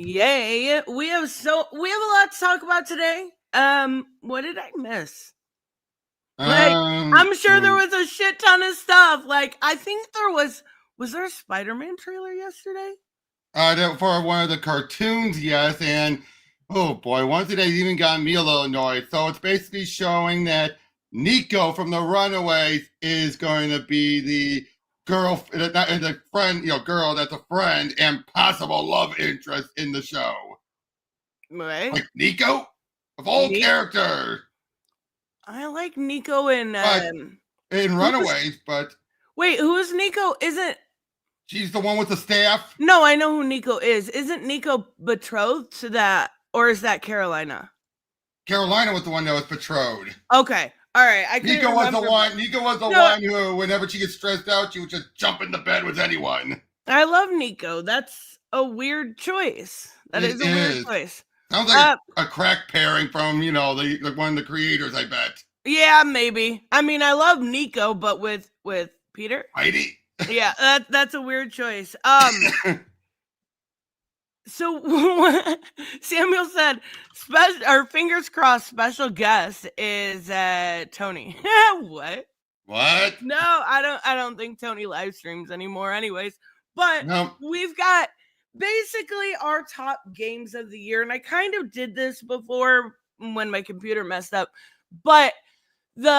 Yay. We have a lot to talk about today. What did I miss? Like, I'm sure there was a shit ton of stuff. Like, I think was there a Spider-Man trailer yesterday? For one of the cartoons, yes, and oh boy, one today even got me a little annoyed. So it's basically showing that Nico from the Runaways is going to be the the friend, girl that's a friend and possible love interest in the show. Right. Like Nico, of all characters. I like Nico in Runaways, but wait, who is Nico? Isn't she's the one with the staff? No, I know who Nico is. Isn't Nico betrothed to that, or is that Carolina? Carolina was the one that was betrothed. Okay. All right. Nico was the one who, whenever she gets stressed out, she would just jump into bed with anyone. I love Nico. That's a weird choice. That is a weird choice. Sounds like a crack pairing from, the one of the creators, I bet. Yeah, maybe. I mean, I love Nico, but with Peter. Heidi. Yeah, that's a weird choice. So Samuel said, fingers crossed, special guest is Tony. What? What? No, I don't think Tony live streams anymore anyways. But we've got basically our top games of the year. And I kind of did this before when my computer messed up. But we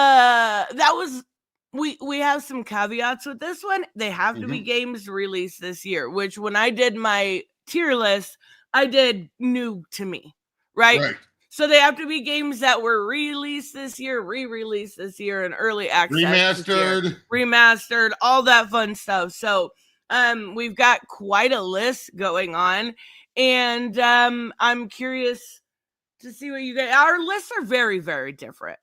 have some caveats with this one. They have to be games released this year, which when I did my tier list, I did new to me, right? So they have to be games that were released this year, re-released this year, and early access, remastered, all that fun stuff. So we've got quite a list going on, and I'm curious to see what you guys. Our lists are very, very different.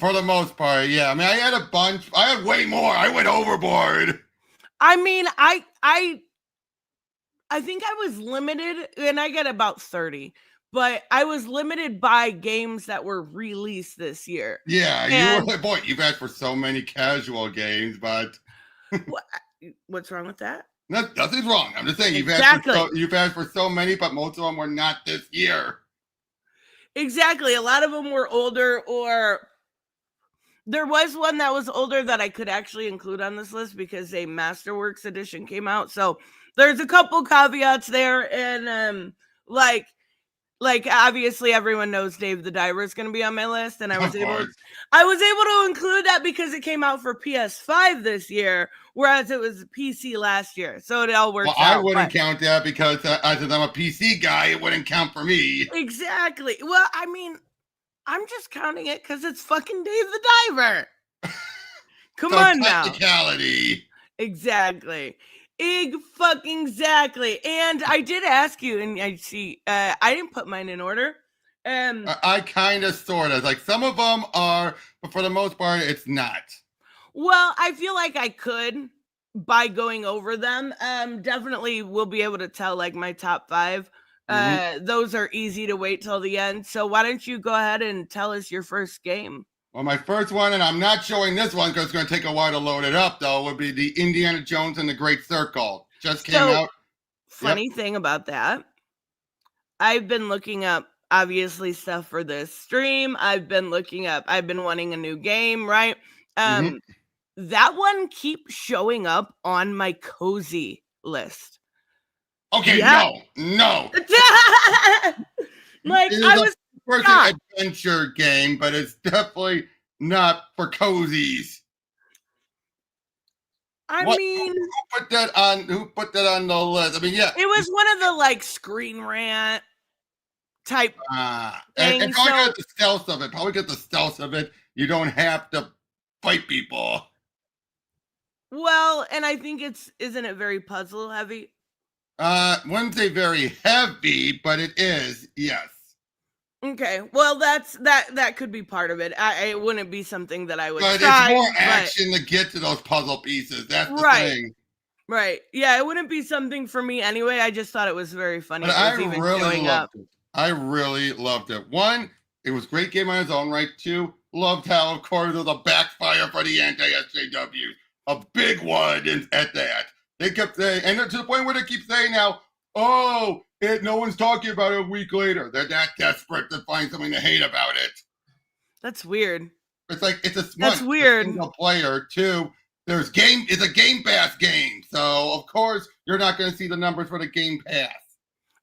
For the most part, yeah. I mean, I had a bunch. I had way more. I went overboard. I mean, I think I was limited, and I get about 30, but I was limited by games that were released this year. Yeah, you've asked for so many casual games, but what's wrong with that? Nothing's wrong. I'm just saying you've asked for so many, but most of them were not this year. Exactly. A lot of them were older, or there was one that was older that I could actually include on this list because a Masterworks edition came out. So there's a couple caveats there, and like obviously everyone knows Dave the Diver is going to be on my list, and I was able to include that because it came out for PS5 this year, whereas it was PC last year. So it all works out. I wouldn't count that because since I'm a PC guy, it wouldn't count for me. Exactly. Well, I mean, I'm just counting it because it's fucking Dave the Diver. Come on now. Technicality. Exactly. Exactly. And I did ask you, and I see, I didn't put mine in order. I kind of, sort of. Like, some of them are, but for the most part, it's not. Well, I feel like I could, by going over them. Definitely will be able to tell, like, my top 5. Those are easy to wait till the end. So why don't you go ahead and tell us your first game? Well, my first one, and I'm not showing this one because it's going to take a while to load it up, though, would be the Indiana Jones and the Great Circle. Just came out. Funny thing about that, I've been looking up, obviously, stuff for this stream. I've been wanting a new game, right? That one keeps showing up on my cozy list. Okay, no. Like, I was an adventure game, but it's definitely not for cozies. Mean, who put that on the list? I mean, yeah, it was one of the like Screen Rant type things. And probably get the stealth of it. You don't have to fight people. Well, and I think isn't it very puzzle heavy? Wouldn't say very heavy, but it is, yes. Okay, well, that could be part of it. It wouldn't be something that I would try. It's more action to get to those puzzle pieces. That's the thing. Right. Yeah, it wouldn't be something for me anyway. I just thought it was very funny. I really loved it. One, it was a great game on its own right. Two, loved how, of course, there was a backfire for the anti-SJW. A big one at that. They kept saying, and to the point where they keep saying now, oh, no one's talking about it a week later. They're that desperate to find something to hate about it. That's weird. It's like That's weird. Single player. Two, it's a Game Pass game, so of course you're not going to see the numbers for the Game Pass.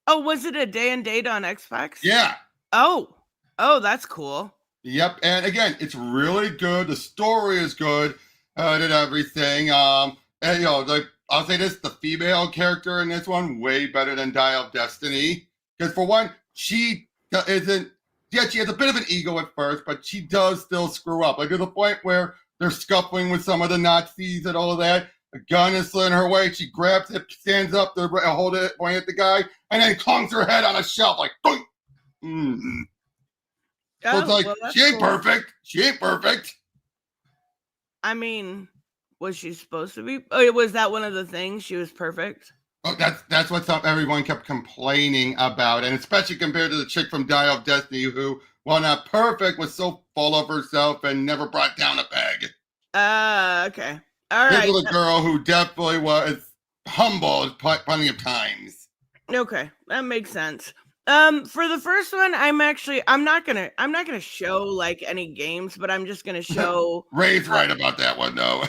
Oh, was it a day and date on Xbox? Yeah. Oh, that's cool. Yep, and again, it's really good. The story is good, and everything. And I'll say this: the female character in this one way better than Dial of Destiny. Because for one, she isn't. Yeah, she has a bit of an ego at first, but she does still screw up. Like there's a point where they're scuffling with some of the Nazis and all of that. A gun is slid in her way. She grabs it, stands up, to hold it, point at the guy, and then clunks her head on a shelf like. Mm. So it's like, she ain't perfect. She ain't perfect. I mean, was she supposed to be? Oh, was that one of the things? She was perfect? Oh, that's what everyone kept complaining about. And especially compared to the chick from Dial of Destiny who, while not perfect, was so full of herself and never brought down a peg. Okay. All right. This was a girl who definitely was humbled plenty of times. Okay. That makes sense. For the first one, I'm not gonna show like any games, but I'm just gonna show. Ray's right about that one though.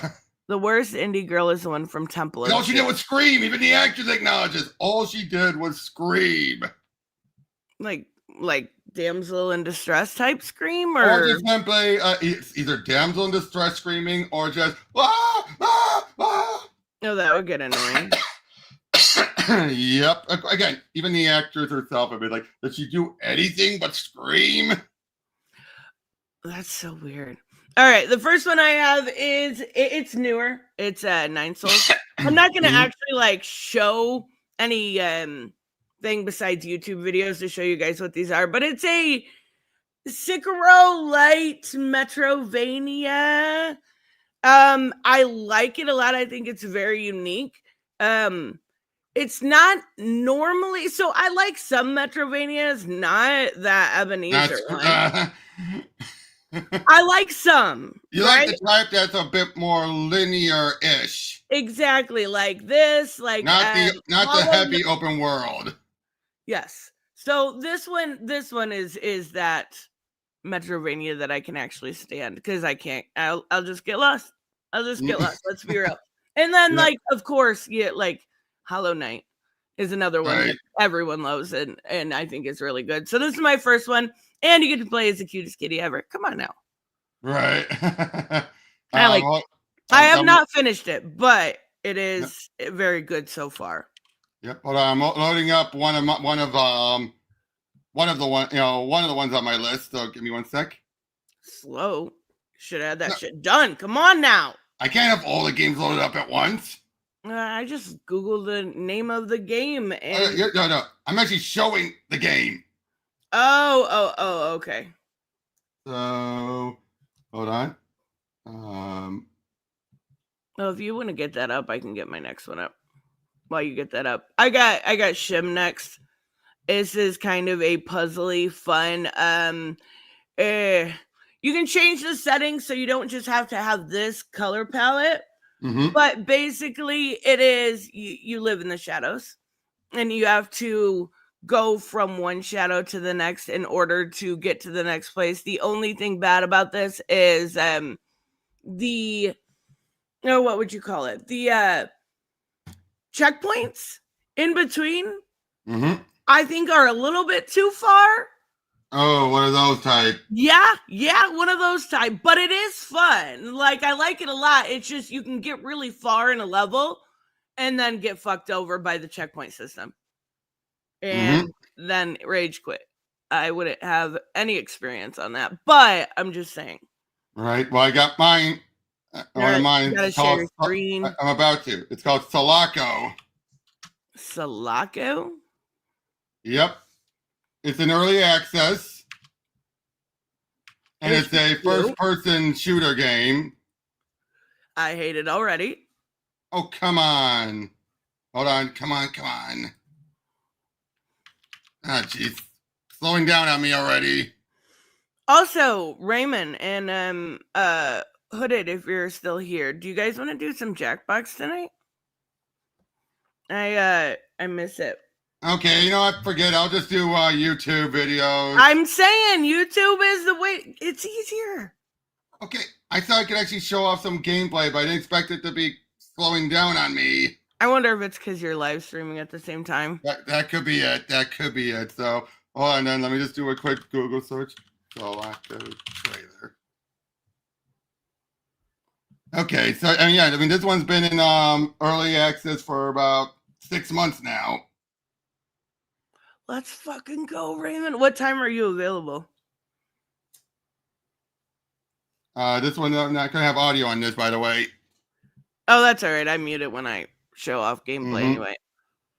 The worst indie girl is the one from Temple. All she did was scream. Even the actress acknowledges all she did was scream. Like damsel in distress type scream, or just simply either damsel in distress screaming or just No, that would get annoying. Yep. Again, even the actress herself would be like, does she do anything but scream? That's so weird. All right, the first one I have it's newer. It's Nine Souls. I'm not gonna actually like show any thing besides YouTube videos to show you guys what these are, but it's a Sekiro Light Metrovania. I like it a lot. I think it's very unique. It's not normally, so I like some Metrovanias, not that Ebenezer one. I like some. You right? Like the type that's a bit more linear-ish. Exactly, like this, like not the heavy open world. Yes. So this one is that Metrovania that I can actually stand, because I can't. I'll just get lost. Let's be real. And then like, of course, like Hollow Knight is another one that everyone loves, and I think is really good. So this is my first one, and you get to play as the cutest kitty ever. Come on now. Right. I have not finished it, but it is very good so far. Yep. Hold on, I'm loading up one of the ones on my list. So give me 1 sec. Slow. Should have that shit done. Come on now. I can't have all the games loaded up at once. I just Googled the name of the game and no. I'm actually showing the game. Oh, okay. So hold on. Well, if you want to get that up, I can get my next one up. While you get that up, I got Shim next. This is kind of a puzzly, fun. You can change the settings so you don't just have to have this color palette. Mm-hmm. But basically, it is you live in the shadows, and you have to go from one shadow to the next in order to get to the next place. The only thing bad about this is what would you call it? The checkpoints in between, I think, are a little bit too far. Oh, one of those type. Yeah, one of those type. But it is fun. Like, I like it a lot. It's just you can get really far in a level and then get fucked over by the checkpoint system. And then rage quit. I wouldn't have any experience on that. But I'm just saying. Right. Well, I got mine. One of mine. You gotta share your screen. I'm about to. It's called Sulaco. Sulaco? Yep. It's an early access, and it's a first-person shooter game. I hate it already. Oh, come on. Hold on. Come on. Ah, jeez. Slowing down on me already. Also, Raymond and Hooded, if you're still here, do you guys want to do some Jackbox tonight? I miss it. Okay, you know what? Forget it. I'll just do YouTube videos. I'm saying YouTube is the way. It's easier. Okay, I thought I could actually show off some gameplay, but I didn't expect it to be slowing down on me. I wonder if it's because you're live streaming at the same time. That could be it. That could be it. So, oh, and then let me just do a quick Google search. Galactic trailer. Okay, so and yeah, I mean this one's been in early access for about 6 months now. Let's fucking go, Raymond. What time are you available? This one, I'm not gonna have audio on this, by the way. Oh, that's all right. I mute it when I show off gameplay anyway.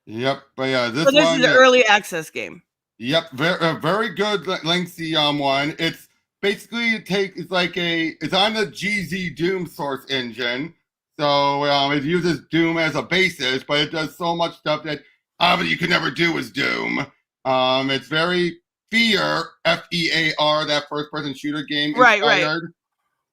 Yep, but yeah, this is an early access game. Yep, very good lengthy one. It's basically it's on the GZ Doom source engine. So it uses Doom as a basis, but it does so much stuff that obviously you could never do with Doom. It's very Fear, F-E-A-R, that first person shooter game inspired.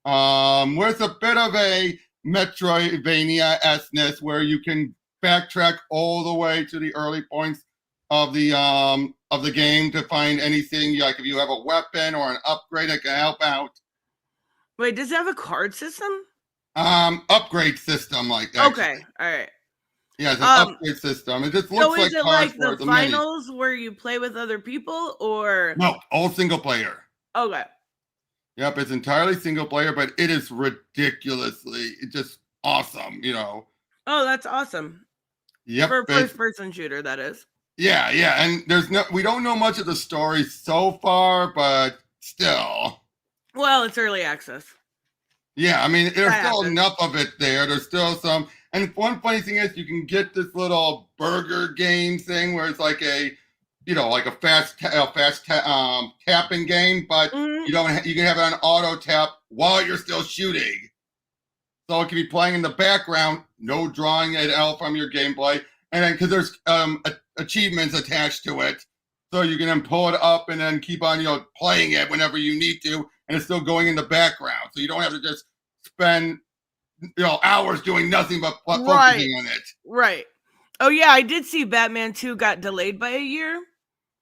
Right. With a bit of a Metroidvania-esque where you can backtrack all the way to the early points of the game to find anything, like if you have a weapon or an upgrade that can help out. Wait, does it have a card system? Upgrade system like that. Okay, all right. Yeah, it's an upgrade system. It just looks like cards. So is it like the finals where you play with other people, or no, all single player? Okay. Yep, it's entirely single player, but it is ridiculously just awesome, you know. Oh, that's awesome. Yep. For a first-person shooter, that is. Yeah, and we don't know much of the story so far, but still. Well, it's early access. Yeah, I mean, there's still enough of it there. There's still some, and one funny thing is you can get this little burger game thing where it's like a fast tapping game, but you can have it on auto tap while you're still shooting. So it can be playing in the background, no drawing at all from your gameplay, and then because there's achievements attached to it, so you can then pull it up and then keep on playing it whenever you need to, and it's still going in the background, so you don't have to just spend hours doing nothing but focusing on it. Right. Oh yeah, I did see Batman 2 got delayed by a year.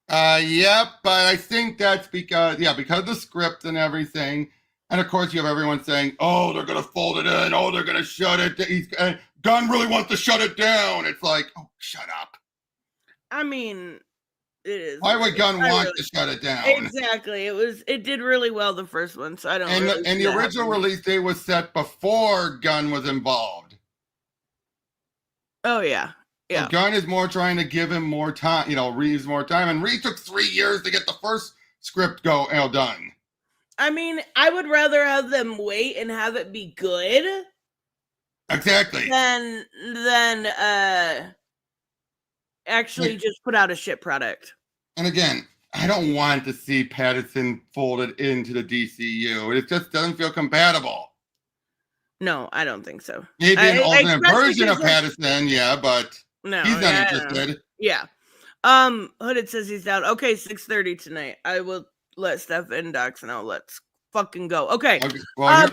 Yep, but I think that's because of the script and everything. And of course, you have everyone saying, "Oh, they're gonna fold it in. Oh, they're gonna shut it. Gunn really wants to shut it down." It's like, oh, shut up. I mean, it is. Why would Gunn want to shut it down? Exactly. It did really well the first one, so I don't. And the original release date was set before Gunn was involved. Oh yeah. Yeah. So Gunn is more trying to give him more time, Reeves more time, and Reeves took 3 years to get the first script done. I mean, I would rather have them wait and have it be good. Exactly. Than actually just put out a shit product. And again, I don't want to see Pattinson folded into the DCU. It just doesn't feel compatible. No, I don't think so. Maybe an alternate version of Pattinson, yeah, but no, he's not interested. Yeah. Hooded says he's down. Okay, 6:30 tonight. I will let Steph and Docs know. Let's fucking go. Okay. Well,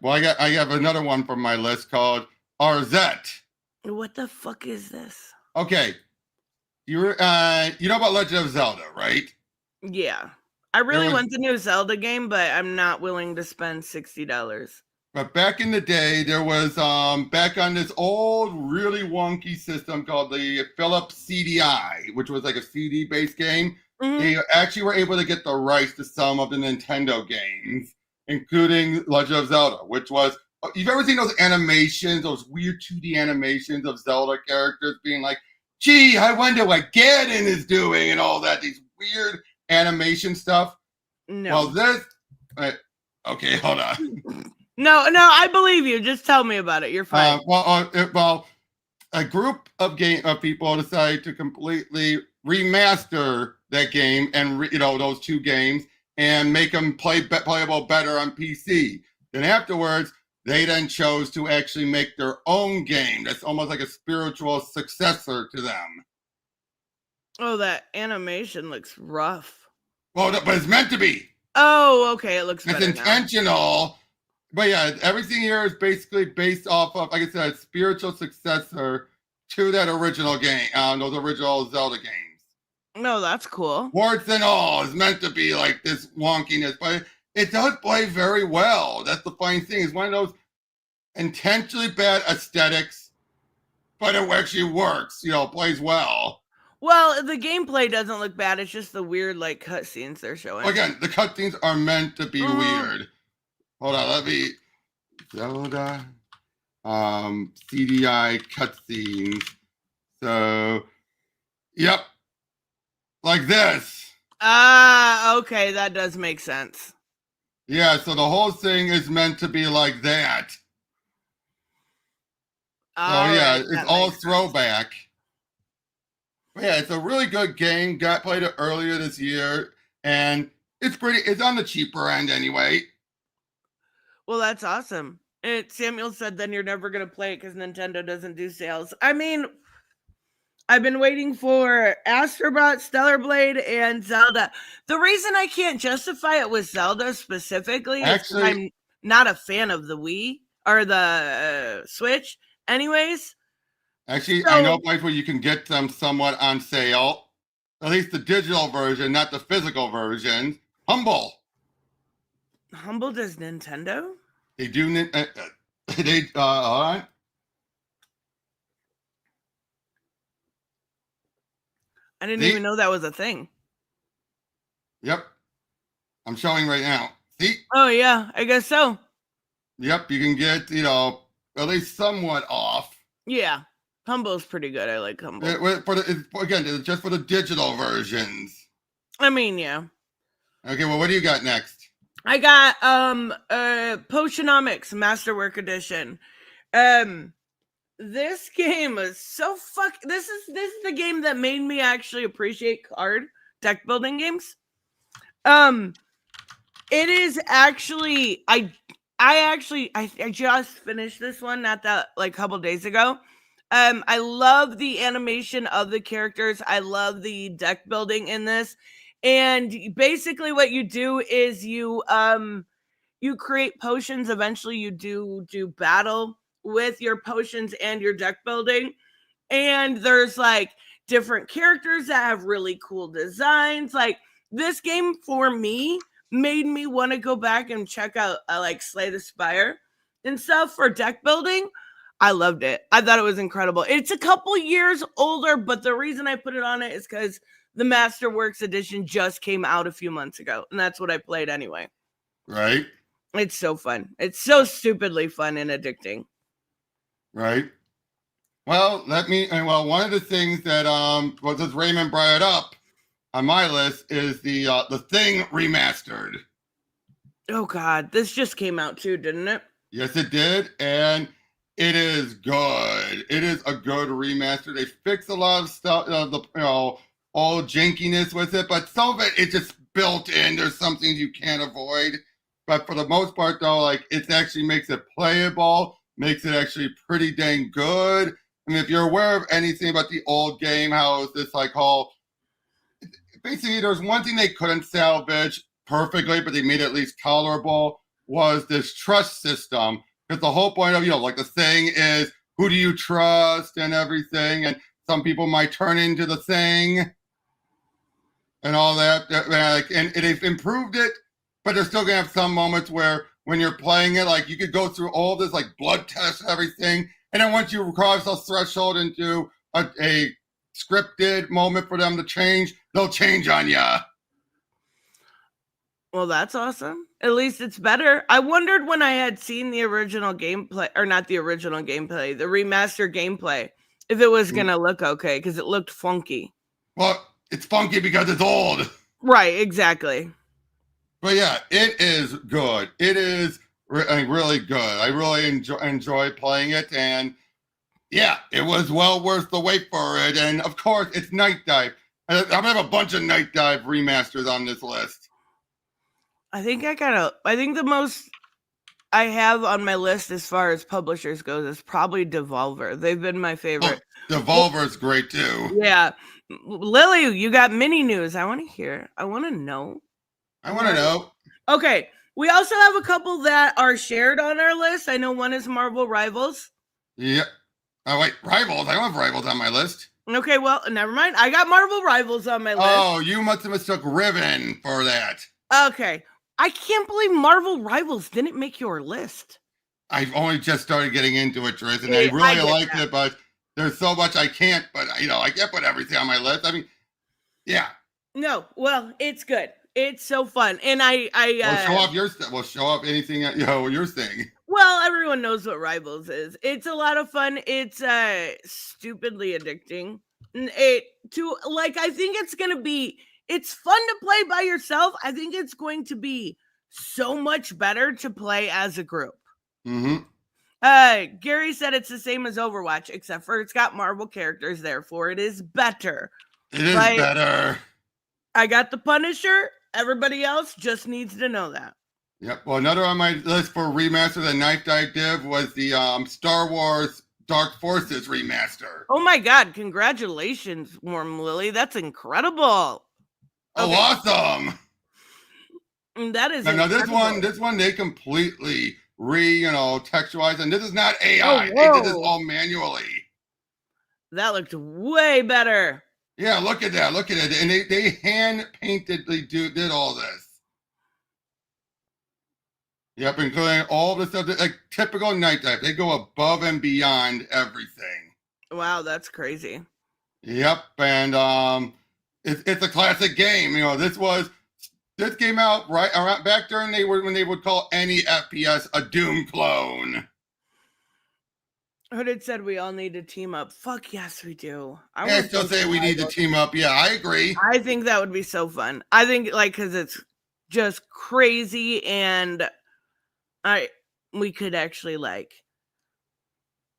Well, I have another one from my list called Arzette. What the fuck is this? Okay. You know about Legend of Zelda, right? Yeah. I really want the new Zelda game, but I'm not willing to spend $60. But back in the day, there was back on this old, really wonky system called the Philips CDI, which was like a CD-based game. Mm-hmm. They actually were able to get the rights to some of the Nintendo games, including Legend of Zelda, which was, you've ever seen those animations, those weird 2D animations of Zelda characters being like, gee, I wonder what Ganon is doing and all that, these weird animation stuff? No. Well, okay, hold on. No, I believe you. Just tell me about it. You're fine. A group of people decided to completely remaster that game and those two games and make them playable better on PC. Then afterwards, they then chose to actually make their own game that's almost like a spiritual successor to them. Oh, that animation looks rough. Well, but it's meant to be. Oh, okay. It looks better. It's intentional. Now. But yeah, everything here is basically based off of, like I said, a spiritual successor to that original game, those original Zelda games. No, that's cool. Warts and all is meant to be like this wonkiness, but it does play very well. That's the funny thing. It's one of those intentionally bad aesthetics, but it actually works. Plays well. Well, the gameplay doesn't look bad. It's just the weird like cutscenes they're showing. Again, the cutscenes are meant to be weird. Hold on, let me Zelda CDI cutscenes. So, yep, like this. Okay, that does make sense. Yeah, so the whole thing is meant to be like that. It's all throwback. But yeah, it's a really good game. Played it earlier this year, and it's on the cheaper end anyway. Well, that's awesome. Samuel said then you're never going to play it because Nintendo doesn't do sales. I mean, I've been waiting for Astrobot, Stellar Blade, and Zelda. The reason I can't justify it with Zelda specifically is I'm not a fan of the Wii or the Switch. Anyways. Actually, I know a place where you can get them somewhat on sale. At least the digital version, not the physical version. Humble does Nintendo? They do. All right. I didn't even know that was a thing. Yep. I'm showing right now. See? Oh, yeah. I guess so. Yep. You can get, at least somewhat off. Yeah. Humble's pretty good. I like Humble. It's just for the digital versions. I mean, yeah. Okay, well, what do you got next? I got Potionomics Masterwork Edition. This game is so this is the game that made me actually appreciate card deck building games. It is actually I just finished this one not that like a couple days ago. I love the animation of the characters. I love the deck building in this. And basically what you do is you create potions. Eventually you do battle with your potions and your deck building. And there's like different characters that have really cool designs. Like this game for me made me want to go back and check out like Slay the Spire and stuff for deck building. I loved it. I thought it was incredible. It's a couple years older, but the reason I put it on it is because the Masterworks edition just came out a few months ago, and that's what I played anyway. Right. It's so fun. It's so stupidly fun and addicting. Right. Well, one of the things that just Raymond brought it up on my list is the Thing remastered. Oh God, this just came out too, didn't it? Yes, it did, and it is good. It is a good remaster. They fixed a lot of stuff, all jankiness with it, but some of it's just built in. There's some things you can't avoid. But for the most part, though, like it actually makes it playable, makes it actually pretty dang good. I mean, if you're aware of anything about the old game, how it's this like whole basically there's one thing they couldn't salvage perfectly, but they made it at least tolerable, was this trust system. Because the whole point of, like the thing is, who do you trust and everything? And some people might turn into the thing and all that. And they've improved it, but they're still going to have some moments where when you're playing it, like you could go through all this like blood tests and everything. And then once you cross the threshold into a scripted moment for them to change, they'll change on you. Well, that's awesome. At least it's better. I wondered when I had seen the original gameplay, or not the original gameplay, the remastered gameplay, if it was going to look okay, because it looked funky. Well, it's funky because it's old. Right, exactly. But yeah, it is good. It is really good. I really enjoy playing it, and yeah, it was well worth the wait for it. And of course, it's Night Dive. I'm going to have a bunch of Night Dive remasters on this list. I think the most I have on my list as far as publishers goes is probably Devolver. They've been my favorite. Oh, Devolver's great too. Yeah. Lily, you got mini news. I want to hear. I want to know. Okay. We also have a couple that are shared on our list. I know one is Marvel Rivals. Yeah. Oh, wait. Rivals? I don't have Rivals on my list. Okay, well, never mind. I got Marvel Rivals on my list. Oh, you must have mistook Riven for that. Okay. I can't believe Marvel Rivals didn't make your list. I've only just started getting into it, Tris, and I really liked it, but there's so much I can't, but I can't put everything on my list. I mean, yeah. No, well, it's good. It's so fun. And Well, show off your stuff. Well, show off anything, you're saying. Well, everyone knows what Rivals is. It's a lot of fun. It's stupidly addicting. I think it's gonna be, it's fun to play by yourself. I think it's going to be so much better to play as a group. Mm-hmm. Gary said it's the same as Overwatch, except for it's got Marvel characters, therefore it is better. It is better. I got the Punisher. Everybody else just needs to know that. Yep. Well, another on my list for remaster that Knife Dive did was the Star Wars Dark Forces remaster. Oh my God! Congratulations, Warm Lily. That's incredible. Oh, awesome! That is. Now this one they completely textualized, and this is not AI. They did this all manually. That looked way better. Yeah, look at that. Look at it. And they hand paintedly did all this. Yep, including all the stuff that, like typical Night Dive. They go above and beyond everything. Wow, that's crazy. Yep, and it's a classic game. This came out right around back during when they would call any FPS a Doom clone. Hooded said we all need to team up. Fuck yes, we do. I still say we need to team up. Yeah, I agree. I think that would be so fun. I think because it's just crazy, and we could actually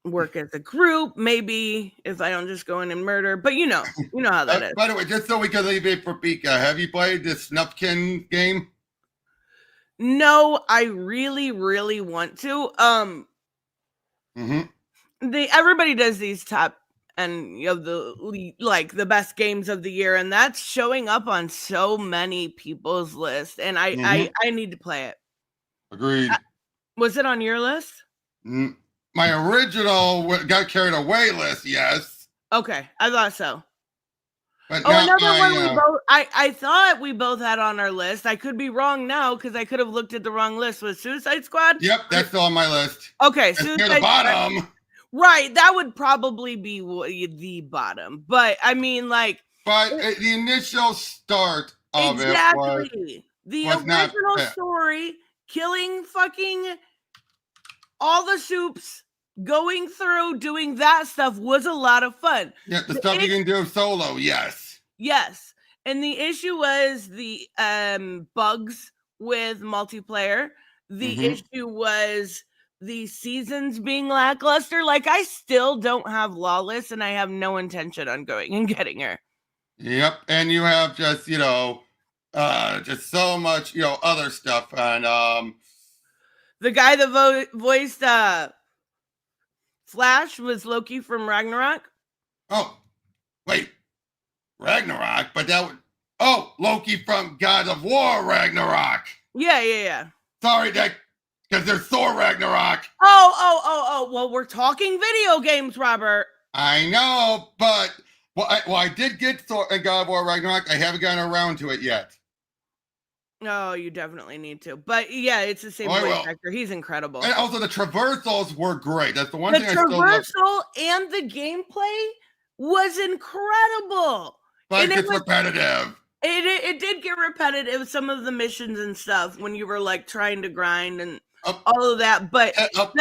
work as a group. Maybe if I don't just go in and murder, but you know how that is. By the way, just so we can leave it for Pika, have you played this Snufkin game? No, I really, really want to. Mm-hmm. Everybody does these top and the best games of the year, and that's showing up on so many people's lists, and I need to play it. Agreed. Was it on your list? My original got carried away list, yes. Okay, I thought so. But another one we both. I thought we both had on our list. I could be wrong now because I could have looked at the wrong list. Was Suicide Squad? Yep, that's still on my list. Okay, it's near the bottom. Squad. Right, that would probably be the bottom. But I mean, But the initial start of it the original story, killing fucking all the soups, going through doing that stuff was a lot of fun. Yeah, the stuff you can do solo, yes. Yes. And the issue was the bugs with multiplayer. The issue was the seasons being lackluster. I still don't have Lawless, and I have no intention on going and getting her. Yep. And you have just, just so much, other stuff. And the guy that voiced Flash was Loki from Ragnarok. Oh, wait. Ragnarok? But Loki from God of War Ragnarok. Yeah. Sorry, because there's Thor Ragnarok. Oh. Well, we're talking video games, Robert. I know, but I did get Thor and God of War Ragnarok. I haven't gotten around to it yet. No, you definitely need to. But yeah, it's the same voice actor. He's incredible. And also the traversals were great. That's the one thing I still love. The traversal and the gameplay was incredible. But it's repetitive. It did get repetitive, some of the missions and stuff, when you were trying to grind and all of that. But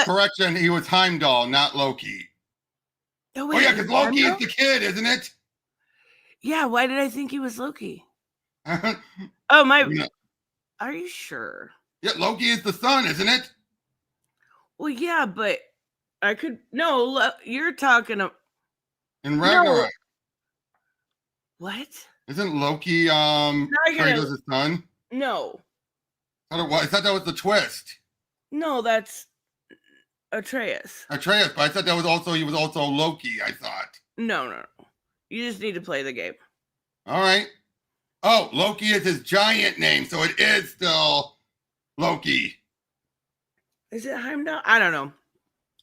correction, he was Heimdall, not Loki. Oh yeah, because Loki is the kid, isn't it? Yeah, why did I think he was Loki? Oh my! Yeah. Are you sure? Yeah, Loki is the son, isn't it? Well, yeah, but I could you're talking about in Ragnarok. No. What? Isn't Loki Kratos' son? No. I thought that was the twist. No, that's Atreus. But I thought he was also Loki, I thought. No. You just need to play the game. All right. Oh, Loki is his giant name, so it is still Loki. Is it Heimdall? I don't know.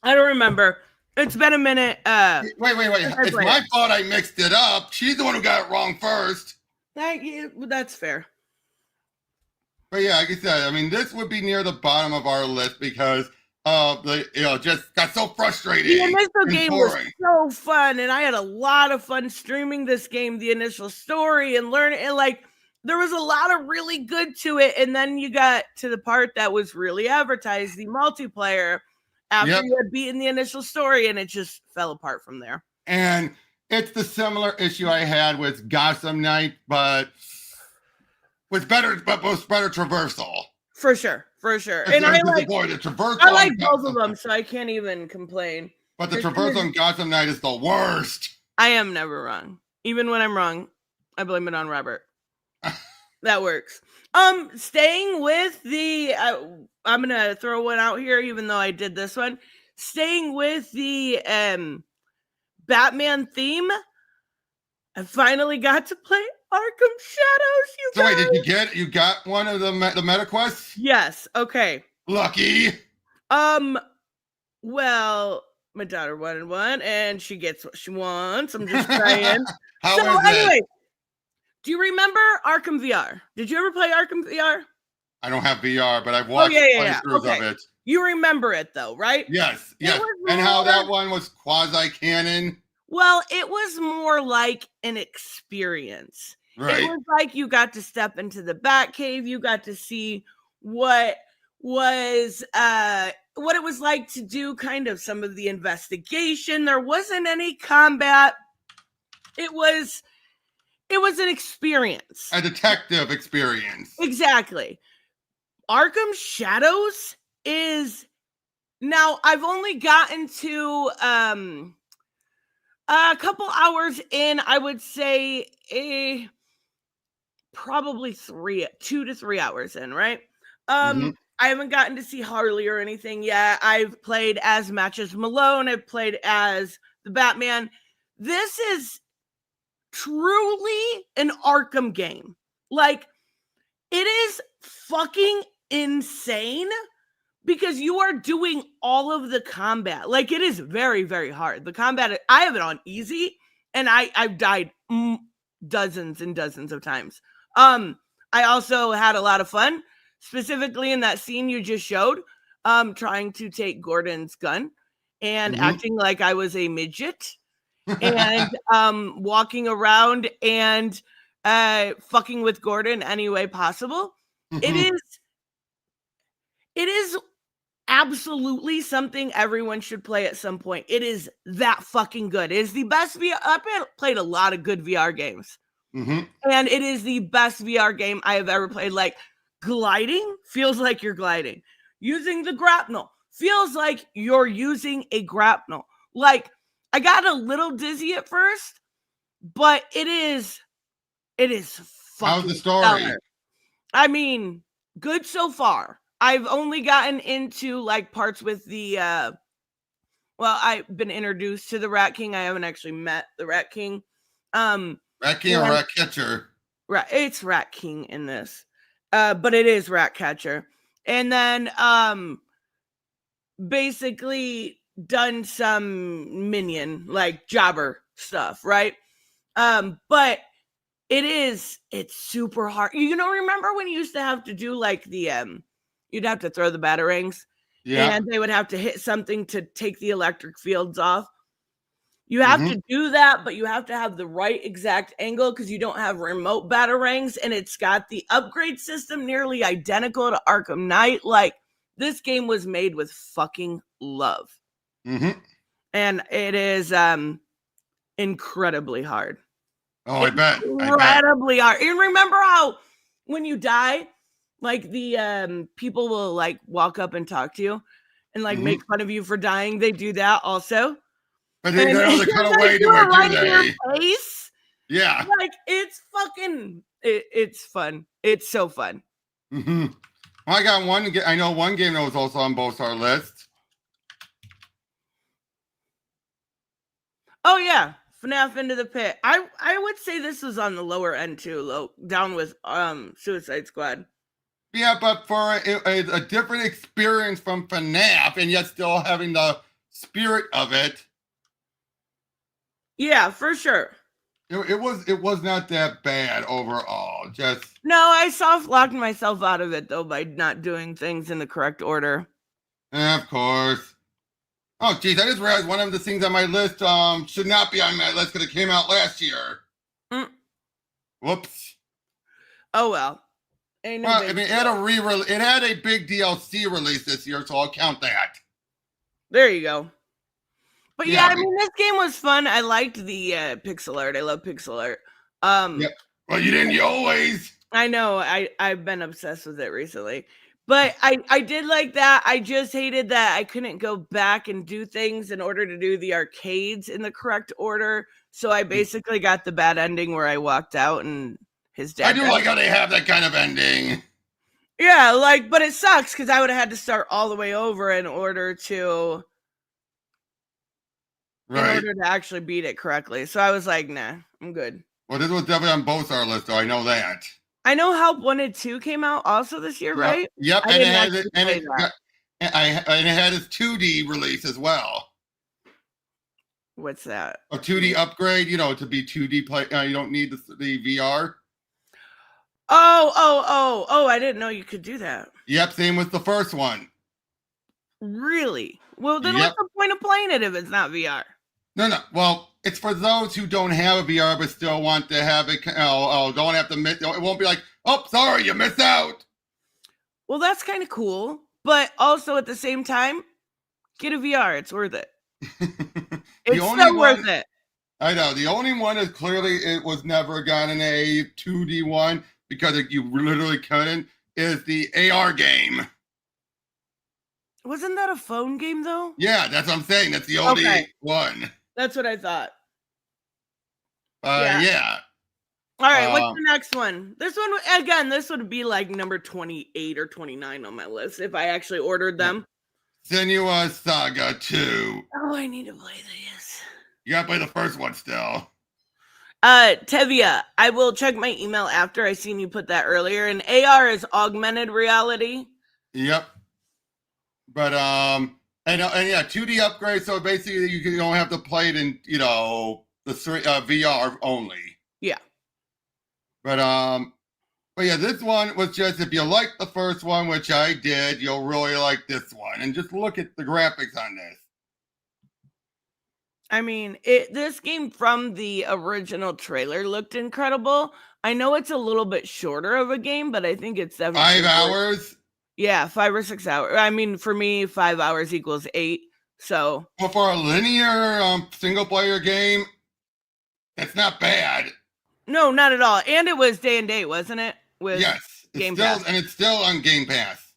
I don't remember. It's been a minute. Wait. It's my fault I mixed it up. She's the one who got it wrong first. That's fair. But yeah, like I said, I mean, this would be near the bottom of our list because just got so frustrating. The initial game was so fun, and I had a lot of fun streaming this game, the initial story, and learning. And like, there was a lot of really good to it. And then you got to the part that was really advertised, the multiplayer, after you had beaten the initial story, and it just fell apart from there. And it's the similar issue I had with Gotham Knight, but was better traversal. For sure. And I like both of them, so I can't even complain. But the traversal on Gotham Knight is the worst. I am never wrong. Even when I'm wrong, I blame it on Robert. That works. Staying with the I'm gonna throw one out here, even though I did this one. Staying with the Batman theme, I finally got to play Arkham Shadows. You guys. So wait, you got one of the meta quests? Yes. Okay. Lucky. Well, my daughter wanted one, and she gets what she wants. I'm just saying. Anyway, do you remember Arkham VR? Did you ever play Arkham VR? I don't have VR, but I've watched playthroughs of it. You remember it though, right? Yes. And how that one was quasi-canon. Well, it was more like an experience. Right. It was like you got to step into the Batcave. You got to see what it was like to do kind of some of the investigation. There wasn't any combat. It was an experience. A detective experience. Exactly. Arkham Shadows is now I've only gotten to a couple hours in, I would say probably 2 to 3 hours in, right? I haven't gotten to see Harley or anything yet. I've played as Matches Malone. I've played as the Batman. This is truly an Arkham game. Like, it is fucking insane because you are doing all of the combat. Like, it is very, very hard. The combat, I have it on easy, and I've died dozens and dozens of times. I also had a lot of fun, specifically in that scene you just showed, trying to take Gordon's gun and acting like I was a midget and walking around and fucking with Gordon any way possible. It is absolutely something everyone should play at some point. It is that fucking good. It is the best VR. I've played a lot of good VR games. And it is the best VR game I have ever played. Like, gliding feels like you're gliding. Using the grapnel feels like you're using a grapnel. Like, I got a little dizzy at first, but it is fucking how's the story? stellar. I mean, good so far. I've only gotten into like parts with the I've been introduced to the Rat King. I haven't actually met the Rat King. Rat King or Rat Catcher? Right, it's Rat King in this. But it is Rat Catcher. And then basically done some minion, like jobber stuff, right? But it's super hard. You know, remember when you used to have to do like the you'd have to throw the batarangs? Yeah. And they would have to hit something to take the electric fields off. You have to do that, but you have to have the right exact angle because you don't have remote batarangs, and it's got the upgrade system nearly identical to Arkham Knight. Like, this game was made with fucking love. And it is incredibly hard. Oh, I bet. Incredibly hard. And remember how when you die, like the people will like walk up and talk to you and like make fun of you for dying. They do that also. But they know the kind of way to it, right in your face. Yeah. Like, it's fucking, it's fun. It's so fun. Well, I got one. I know one game that was also on both our lists. Oh, yeah. FNAF Into the Pit. I would say this was on the lower end too, down with Suicide Squad. Yeah, but for a different experience from FNAF, and yet still having the spirit of it. Yeah, for sure. It was not that bad overall. Just no, I soft locked myself out of it though by not doing things in the correct order. Of course. Oh, geez, I just realized one of the things on my list should not be on my list because it came out last year. Whoops. Oh well. Well, I mean, it had a big DLC release this year, so I'll count that. There you go. But yeah, I mean, this game was fun. I liked the pixel art. I love pixel art. Yep. Well, you didn't always. I know. I've been obsessed with it recently. But I did like that. I just hated that I couldn't go back and do things in order to do the arcades in the correct order. So I basically got the bad ending where I walked out and his dad. I do like how they have that kind of ending. Yeah, like, but it sucks because I would have had to start all the way over in order to actually beat it correctly. So I was like, nah, I'm good. Well, this was definitely on both our list, though. I know that. I know Help 1 and 2 came out also this year, right? Yep, and it had its 2D release as well. What's that? A 2D upgrade, to be 2D play. You don't need the VR. Oh! I didn't know you could do that. Yep, same with the first one. Really? Well, then what's the point of playing it if it's not VR? No. Well, it's for those who don't have a VR but still want to have it. Don't have to miss. It won't be like, oh, sorry, you missed out. Well, that's kind of cool, but also at the same time, get a VR. It's worth it. It's so worth it. I know. The only one is clearly it was never gotten a 2D one because you literally couldn't. Is the AR game. Wasn't that a phone game though? Yeah, that's what I'm saying. That's the only one. That's what I thought. Yeah. All right, what's the next one? This one, again, this would be like number 28 or 29 on my list if I actually ordered them. Senua's Saga 2. Oh, I need to play this. You gotta play the first one still. Tevia, I will check my email after. I seen you put that earlier. And AR is augmented reality. Yep. But and yeah, 2D upgrade. So basically, you don't have to play it in the VR only. Yeah. But yeah, this one was just if you like the first one, which I did, you'll really like this one. And just look at the graphics on this. I mean, this game from the original trailer looked incredible. I know it's a little bit shorter of a game, but I think it's 5 hours. Yeah, 5 or 6 hours. I mean, for me, 5 hours equals 8. So, well, for a linear single player game, it's not bad. No, not at all. And it was day and date, wasn't it? Yes, Game Pass. And it's still on Game Pass.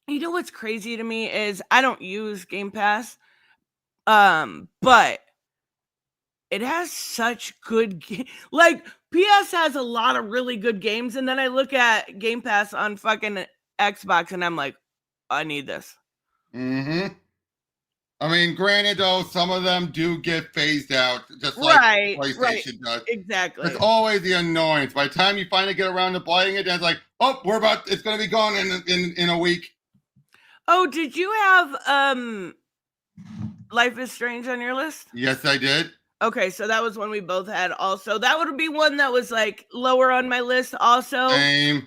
You know what's crazy to me is I don't use Game Pass, but it has such good like PS has a lot of really good games, and then I look at Game Pass on fucking Xbox and I'm like, I need this. Mm-hmm. I mean, granted, though, some of them do get phased out, just like PlayStation does. Exactly. It's always the annoyance. By the time you finally get around to playing it, it's like, oh, it's going to be gone in a week. Oh, did you have Life is Strange on your list? Yes, I did. Okay, so that was one we both had also. That would be one that was like lower on my list also. Same.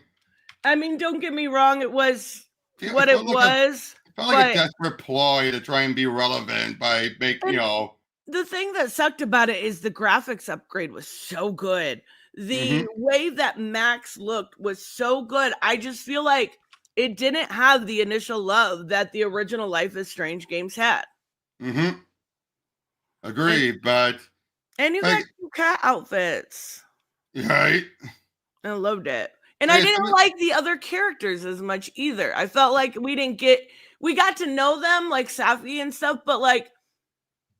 I mean, don't get me wrong, it was what it was. It felt like a desperate ploy to try and be relevant by making, The thing that sucked about it is the graphics upgrade was so good. The way that Max looked was so good. I just feel like it didn't have the initial love that the original Life is Strange games had. Mm-hmm. Agreed, but... And you got two cat outfits. Right. I loved it. And I didn't like the other characters as much either. I felt like we got to know them, like Safi and stuff, but like...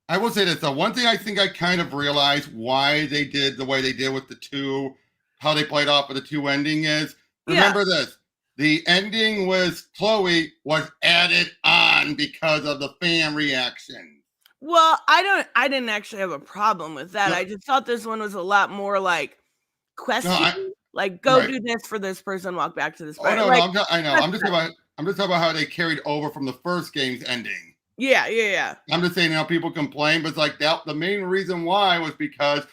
I will say this, though. One thing I think I kind of realized why they did the way they did with the two, how they played off of the two ending is, remember this, the ending with Chloe was added on because of the fan reaction. Well, I didn't actually have a problem with that. I just thought this one was a lot more like questing. Like, go do this for this person, walk back to this person. Oh, no, I know. I'm just talking about how they carried over from the first game's ending. Yeah. I'm just saying, people complain, but it's like that. The main reason why was because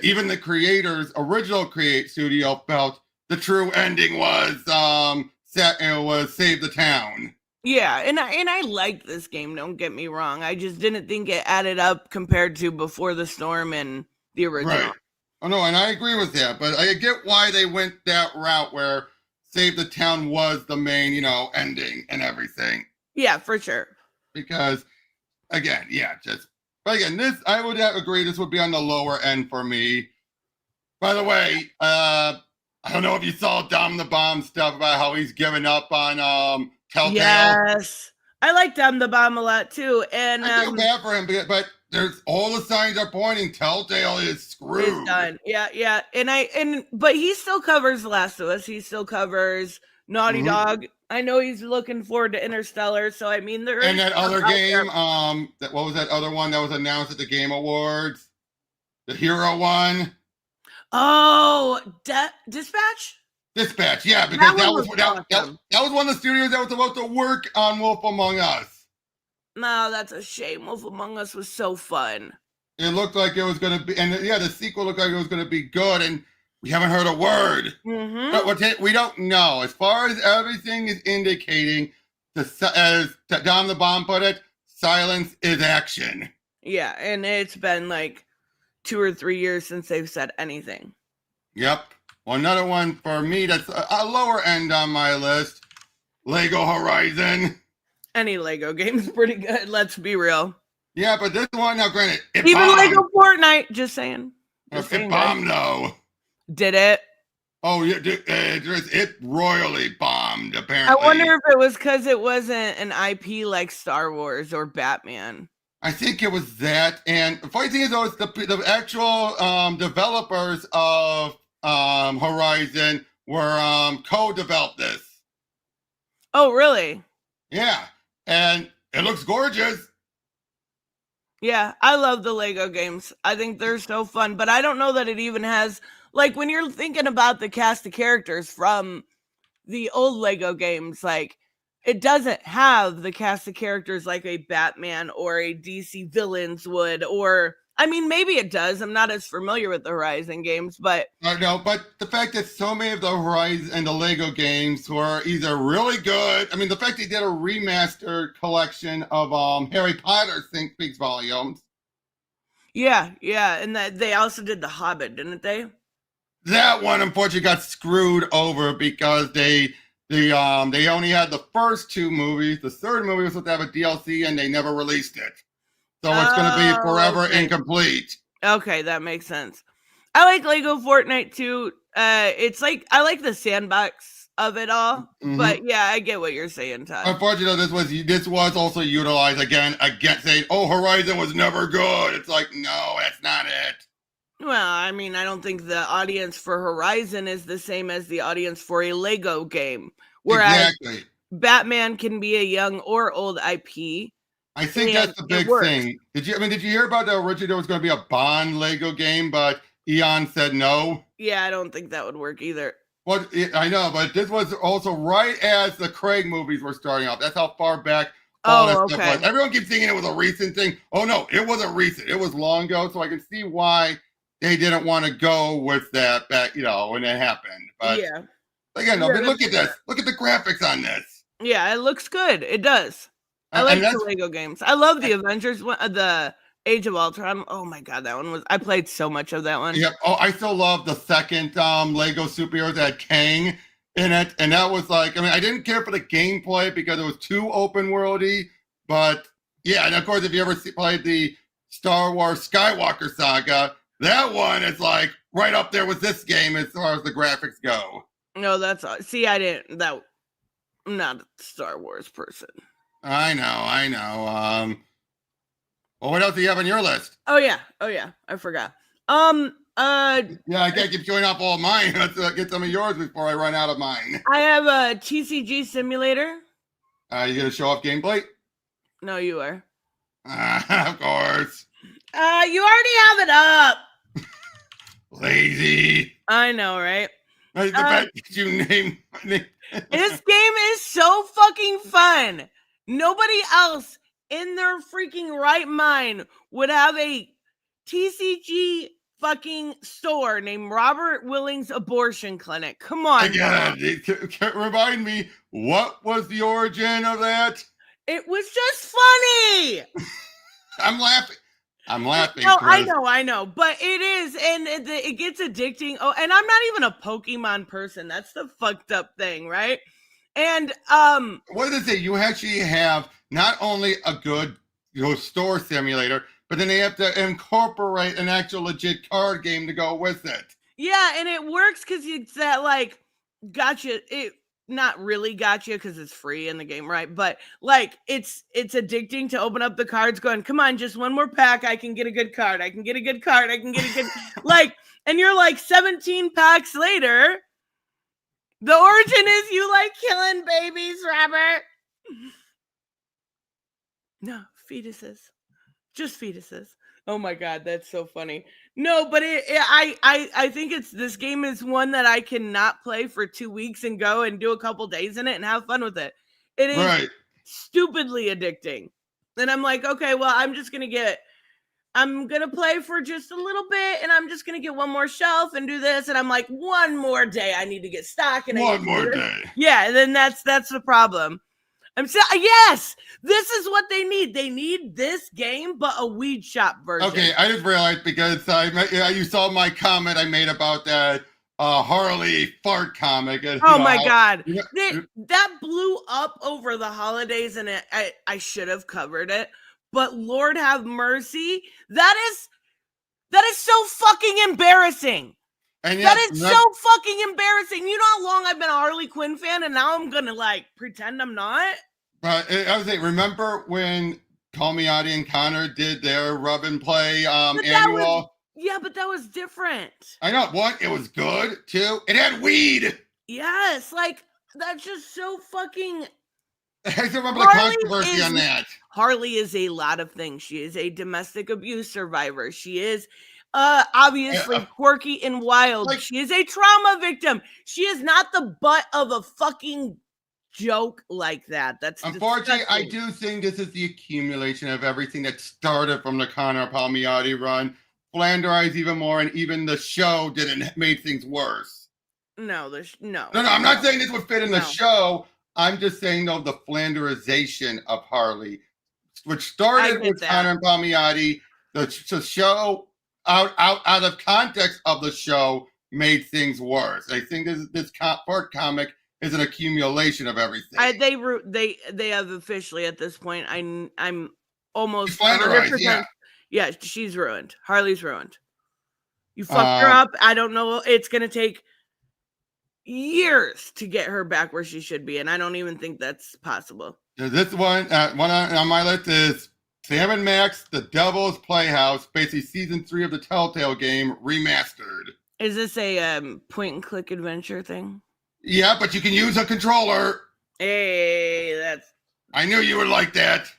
even the creators, original create studio, felt the true ending was was save the town. Yeah, and I liked this game, don't get me wrong. I just didn't think it added up compared to Before the Storm and the original. Right. Oh no, and I agree with that, but I get why they went that route where Save the Town was the main, ending and everything. Yeah, for sure. Because again, but again, this I would agree this would be on the lower end for me. By the way, I don't know if you saw Dom the Bomb stuff about how he's given up on Telltale. Yes, I like Dom the Bomb a lot too, and I feel bad for him, but there's all the signs are pointing Telltale is screwed. It's done. Yeah, but he still covers The Last of Us. He still covers Naughty Dog. I know he's looking forward to Interstellar. So I mean, there. And that other game, what was that other one that was announced at the Game Awards? The hero one. Oh, Dispatch. Dispatch, yeah, because that was one of the studios that was about to work on Wolf Among Us. No, that's a shame. Wolf Among Us was so fun. It looked like it was going to be, and the sequel looked like it was going to be good, and we haven't heard a word. But we don't know. As far as everything is indicating, as Dom the Bomb put it, silence is action. Yeah, and it's been like 2 or 3 years since they've said anything. Yep. Well, another one for me that's a lower end on my list, Lego Horizon. Any Lego game is pretty good, let's be real. Yeah, but this one, now granted, it even bombed. Lego Fortnite, just saying. It bombed, though. Did it? Oh, yeah, it royally bombed, apparently. I wonder if it was because it wasn't an IP like Star Wars or Batman. I think it was that. And the funny thing is, though, it's the actual developers of Horizon were co-developed this. Oh, really? Yeah. And it looks gorgeous. Yeah, I love the Lego games. I think they're so fun, but I don't know that it even has, like, when you're thinking about the cast of characters from the old Lego games, like, it doesn't have the cast of characters like a Batman or a DC Villains would, or, I mean, maybe it does. I'm not as familiar with the Horizon games, but... I know, but the fact that so many of the Horizon and the Lego games were either really good, I mean, the fact they did a remastered collection of Harry Potter speaks volumes. Yeah, and that they also did The Hobbit, didn't they? That one, unfortunately, got screwed over because they only had the first 2 movies. The third movie was supposed to have a DLC, and they never released it. So it's going to be forever incomplete. Okay, that makes sense. I like Lego Fortnite too. It's like, I like the sandbox of it all. But yeah, I get what you're saying, Todd. Unfortunately, this was also utilized again saying, oh, Horizon was never good. It's like, no, that's not it. Well, I mean, I don't think the audience for Horizon is the same as the audience for a Lego game. Whereas Batman can be a young or old IP. I think that's the big thing. Did you hear about the original? There was going to be a Bond Lego game, but Eon said no. Yeah, I don't think that would work either. Well, I know, but this was also right as the Craig movies were starting off. That's how far back all that stuff was. Everyone keeps thinking it was a recent thing. Oh no, it wasn't recent. It was long ago. So I can see why they didn't want to go with that back, when it happened. But yeah, again, but look at this. Look at the graphics on this. Yeah, it looks good. It does. I like the Lego games. I love the Avengers one, the Age of Ultron. Oh my god, that one I played so much of that one. Yeah. Oh, I still love the second Lego superhero that had Kang in it, and that was like, I didn't care for the gameplay because it was too open worldy, but yeah, and of course, if you ever played the Star Wars Skywalker saga, that one is like right up there with this game as far as the graphics go. No, that's I'm not a Star Wars person. I know. Well, what else do you have on your list? Oh yeah, I forgot. Yeah, I can't keep showing off all mine. Let's get some of yours before I run out of mine. I have a TCG Simulator. You gonna show off gameplay? No, you are. Of course. You already have it up. Lazy. I know, right? The fact that you name this game is so fucking fun. Nobody else in their freaking right mind would have a TCG fucking store named Robert Willings Abortion Clinic? Come on. Again, remind me, what was the origin of that? It was just funny. I'm laughing. No, I know, but it is, and it gets addicting. Oh, and I'm not even a Pokemon person. That's the fucked up thing, right? And what does it say? You actually have not only a good store simulator, but then they have to incorporate an actual legit card game to go with it. Yeah, and it works because it's that like gotcha. It not really gotcha because it's free in the game, right? But like it's addicting to open up the cards, going, come on, just one more pack. I can get a good card. I can get a good card. I can get a good like, and you're like 17 packs later. The origin is you like killing babies, Robert. No, fetuses. Just fetuses. Oh my God, that's so funny. No, but I think this game is one that I cannot play for 2 weeks and go and do a couple days in it and have fun with it. It is stupidly addicting. And I'm like, okay, well, I'm going to play for just a little bit and I'm just going to get one more shelf and do this. And I'm like, one more day, I need to get stock. And one more day. Yeah, then that's the problem. Yes, this is what they need. They need this game, but a weed shop version. Okay, I just realized because you saw my comment I made about that Harley fart comic. And, oh my God, that blew up over the holidays, and I should have covered it. But Lord have mercy, that is so fucking embarrassing. And that is so fucking embarrassing. You know how long I've been a Harley Quinn fan, and now I'm gonna like pretend I'm not. I was saying, remember when Palmiotti and Connor did their rub and play annual? But that was different. I know. What? It was good too. It had weed. Yes, like that's just so fucking. I still remember the controversy on that. Harley is a lot of things. She is a domestic abuse survivor. She is obviously quirky and wild. Like, she is a trauma victim. She is not the butt of a fucking joke like that. That's unfortunately disgusting. I do think this is the accumulation of everything that started from the Connor Palmiotti run, flanderized even more, and even the show made things worse. No, I'm not saying this would fit in the show. I'm just saying though the flanderization of Harley, which started with Connor and Palmiotti, the show out of context of the show made things worse. I think this part comic is an accumulation of everything. They have officially at this point. I'm almost 100%. Yeah, she's ruined. Harley's ruined. You fucked her up. I don't know. It's gonna take years to get her back where she should be, and I don't even think that's possible. This one on my list is Sam & Max, The Devil's Playhouse, basically season 3 of the Telltale game remastered. Is this a point and click adventure thing? Yeah, but you can use a controller. Hey, I knew you would like that.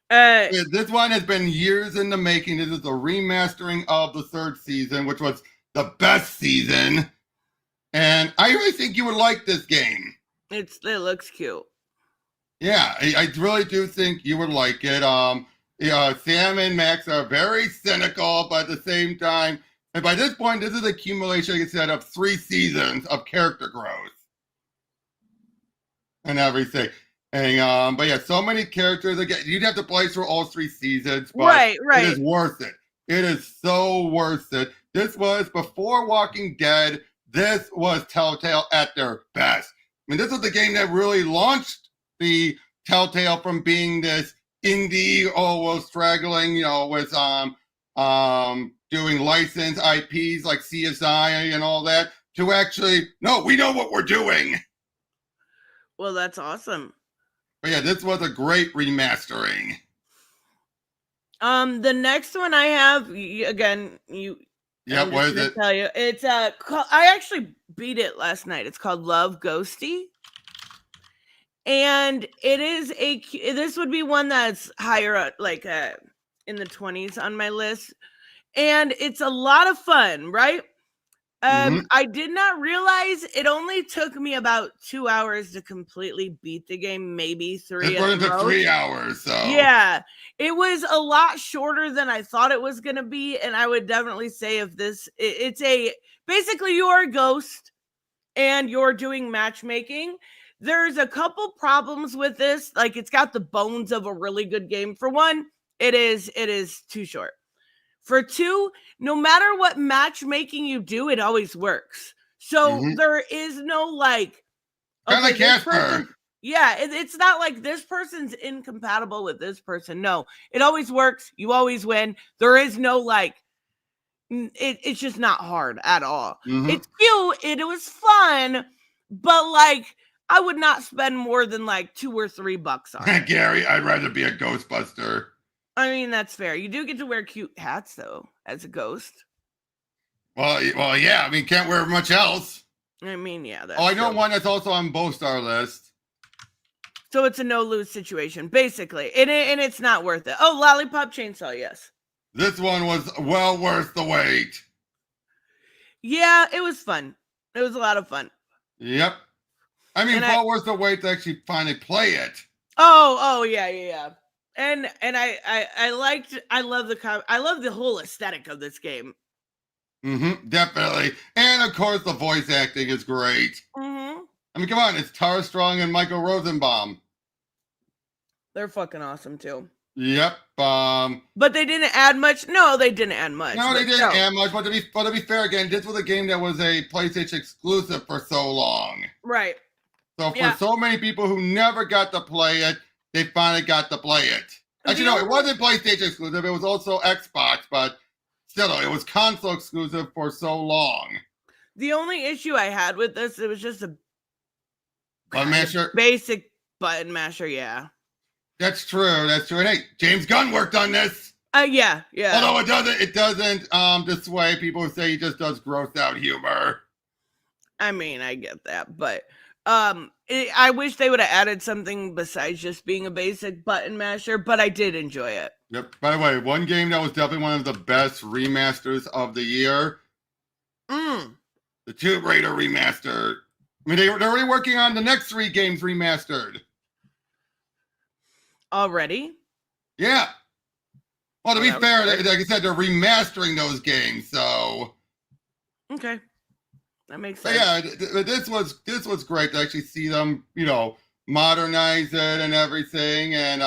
This one has been years in the making. This is the remastering of the 3rd season, which was the best season. And I really think you would like this game. It looks cute. Yeah, I really do think you would like it. Sam and Max are very cynical, but at the same time, and by this point, this is accumulation, like I said, of 3 seasons of character growth and everything. And but yeah, so many characters. Again, you'd have to play through all 3 seasons, but right. It is worth it. It is so worth it. This was before Walking Dead. This was Telltale at their best. I mean, this was the game that really launched the Telltale from being this indie, was struggling, with doing licensed IPs like CSI and all that, to actually, no, we know what we're doing. Well, that's awesome. But yeah, this was a great remastering. The next one I have, again, yeah, what is it? Tell you, it's I actually beat it last night. It's called Love Ghosty, and it is this would be one that's higher up, like in the 20s on my list, and it's a lot of fun, right? I did not realize it only took me about 2 hours to completely beat the game, maybe 3. It went into 3 hours, so. Yeah, it was a lot shorter than I thought it was gonna be, and I would definitely say if it's basically you're a ghost and you're doing matchmaking. There's a couple problems with this. Like, it's got the bones of a really good game. For one, it is too short. For two, no matter what matchmaking you do, it always works. So there is no like, okay, Casper. Yeah, it's not like this person's incompatible with this person. No, it always works. You always win. There is no like, it's just not hard at all. It's cute. It was fun, but like, I would not spend more than like $2 or $3 on it. Gary, I'd rather be a Ghostbuster. I mean, that's fair. You do get to wear cute hats, though, as a ghost. Well, yeah. I mean, can't wear much else. I mean, yeah. I know one that's also on both star list. So it's a no-lose situation, basically. And it's not worth it. Oh, Lollipop Chainsaw, yes. This one was well worth the wait. Yeah, it was fun. It was a lot of fun. Yep. I mean, well worth the wait to actually finally play it. Oh, yeah. And I love the whole aesthetic of this game. Definitely. And of course the voice acting is great. I mean, come on, it's Tara Strong and Michael Rosenbaum. They're fucking awesome too. Yep. But they didn't add much. No, they didn't add much. No, they didn't add much. But to be fair, again, this was a game that was a PlayStation exclusive for so long. Right. So for so many people who never got to play it, they finally got to play it. Actually, no, it wasn't PlayStation exclusive. It was also Xbox, but still, it was console exclusive for so long. The only issue I had with this, it was just a button masher, basic button masher. Yeah, that's true. And hey, James Gunn worked on this. Yeah. Although it doesn't dissuade people who say he just does gross out humor. I mean, I get that, but I wish they would have added something besides just being a basic button masher, but I did enjoy it. Yep. By the way, one game that was definitely one of the best remasters of the year. The Tomb Raider remaster. I mean, they're already working on the next 3 games remastered. Already? Yeah. Well, to be fair, like I said, they're remastering those games, so. Okay. That makes sense. Yeah, this was great to actually see them, modernize it and everything. And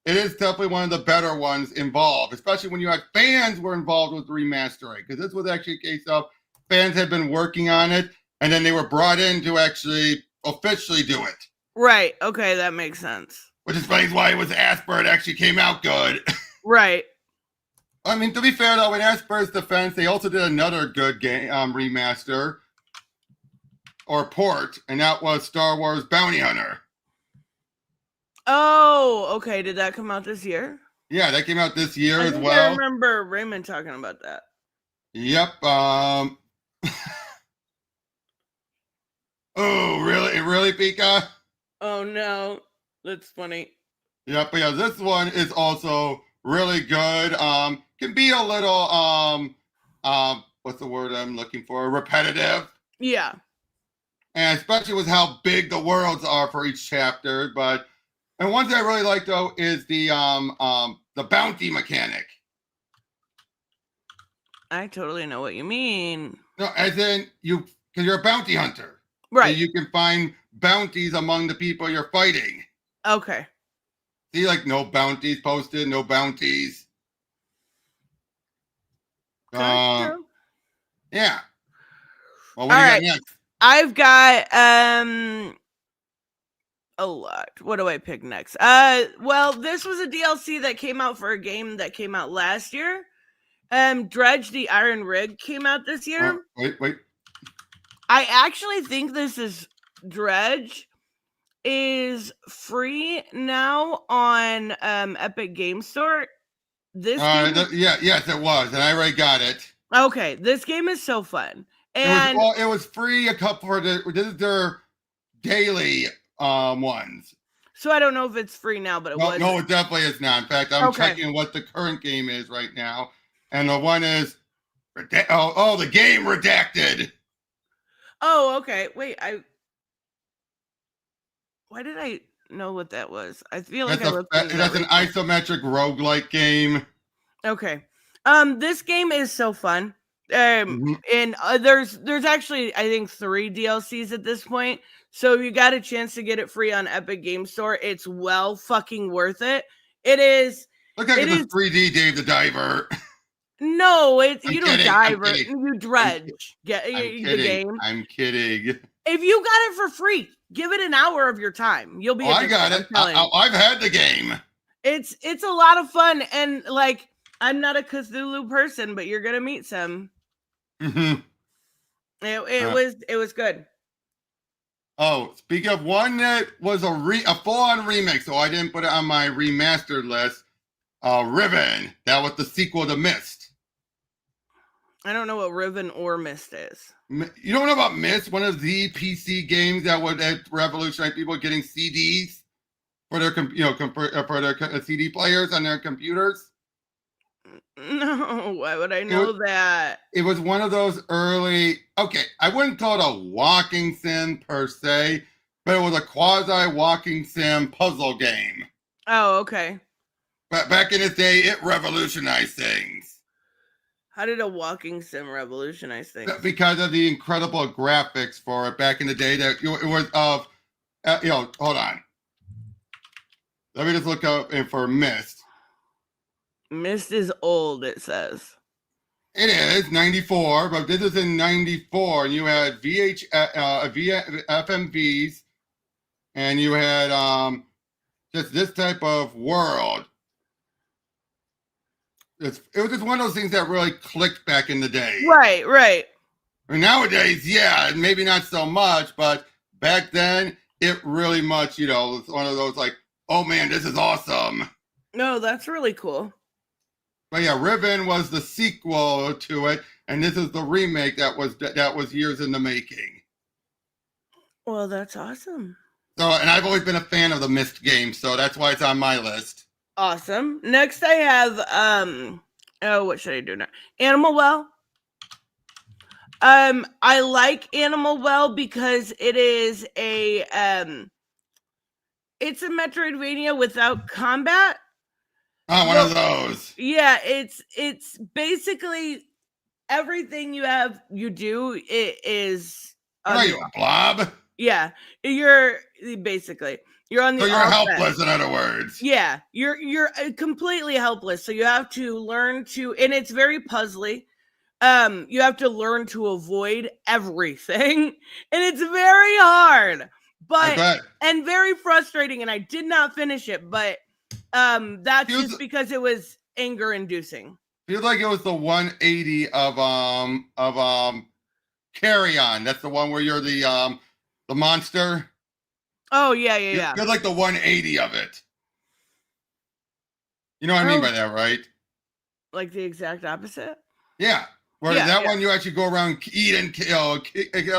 it is definitely one of the better ones involved, especially when you had fans were involved with remastering. Because this was actually a case of fans had been working on it, and then they were brought in to actually officially do it. Right. Okay, that makes sense. Which explains why it was Asper. It actually came out good. Right. I mean, to be fair, though, in Asper's defense, they also did another good game remaster. Or port, and that was Star Wars Bounty Hunter. Oh, okay. Did that come out this year? Yeah, that came out this year as well. I remember Raymond talking about that. Yep. Oh, really? Really, Pika? Oh, no. That's funny. Yep, but yeah, this one is also really good. Can be a little, what's the word I'm looking for? Repetitive. Yeah. And especially with how big the worlds are for each chapter. And one thing I really like though is the bounty mechanic. I totally know what you mean. No, as in because you're a bounty hunter, right? So you can find bounties among the people you're fighting. Okay. See, like no bounties posted, no bounties. Yeah. Well, what do you got next? I've got a lot. What do I pick next? Well, this was a DLC that came out for a game that came out last year. Dredge the Iron Rig came out this year. Wait. I actually think this is Dredge is free now on Epic Game Store. This yes, it was, and I already got it. Okay, this game is so fun. And it was free a couple for this is their daily ones. So I don't know if it's free now, but it was. No, it definitely is not. In fact, I'm checking what the current game is right now. And the one is The game redacted. Oh, okay. Wait, why did I know what that was? I feel like that's an isometric roguelike game. Okay. This game is so fun. And there's actually, I think, 3 DLCs at this point. So if you got a chance to get it free on Epic Game Store, it's well fucking worth it. It is. Look like it's a 3D Dave the Diver. No, you don't dive. You dredge. The game. I'm kidding. If you got it for free, give it an hour of your time. You'll be. I got it. I've had the game. It's a lot of fun, and like, I'm not a Cthulhu person, but you're gonna meet some. Mm-hmm. It was good. Oh, speaking of one that was a full-on remake, so I didn't put it on my remastered list. Riven. That was the sequel to Myst. I don't know what Riven or Myst is. You don't know about Myst? One of the PC games that would revolutionize people getting CDs for their for their CD players on their computers. No, why would I know that? It was one of those early. Okay, I wouldn't call it a walking sim per se, but it was a quasi walking sim puzzle game. Oh, okay. But back in its day, it revolutionized things. How did a walking sim revolutionize things? Because of the incredible graphics for it back in the day. That it was of, hold on. Let me just look up for Myst. Myst is old, it says. It is 94, but this is in 94, and you had FMVs, and you had just this type of world. It was just one of those things that really clicked back in the day. Right. I mean, nowadays, yeah, maybe not so much, but back then, it really much, was one of those like, oh man, this is awesome. No, that's really cool. But yeah, Riven was the sequel to it, and this is the remake that was years in the making. Well, that's awesome. So, and I've always been a fan of the Myst game, so that's why it's on my list. Awesome. Next, I have what should I do now? Animal Well. I like Animal Well because it is it's a Metroidvania without combat. Oh, one of those. Yeah, it's basically everything you do. It is. What are you, a blob? Yeah, you're basically. You're on the. So you're helpless, in other words. Yeah, you're completely helpless. So you have to learn to, and it's very puzzly. You have to learn to avoid everything, and it's very hard, and very frustrating. And I did not finish it, but that's just because it was anger inducing. Feels like it was the 180 of Carry On. That's the one where you're the monster. Oh yeah. You're like the 180 of it. You know what I mean by that, right? Like the exact opposite? Yeah. Where that one you actually go around, eat and kill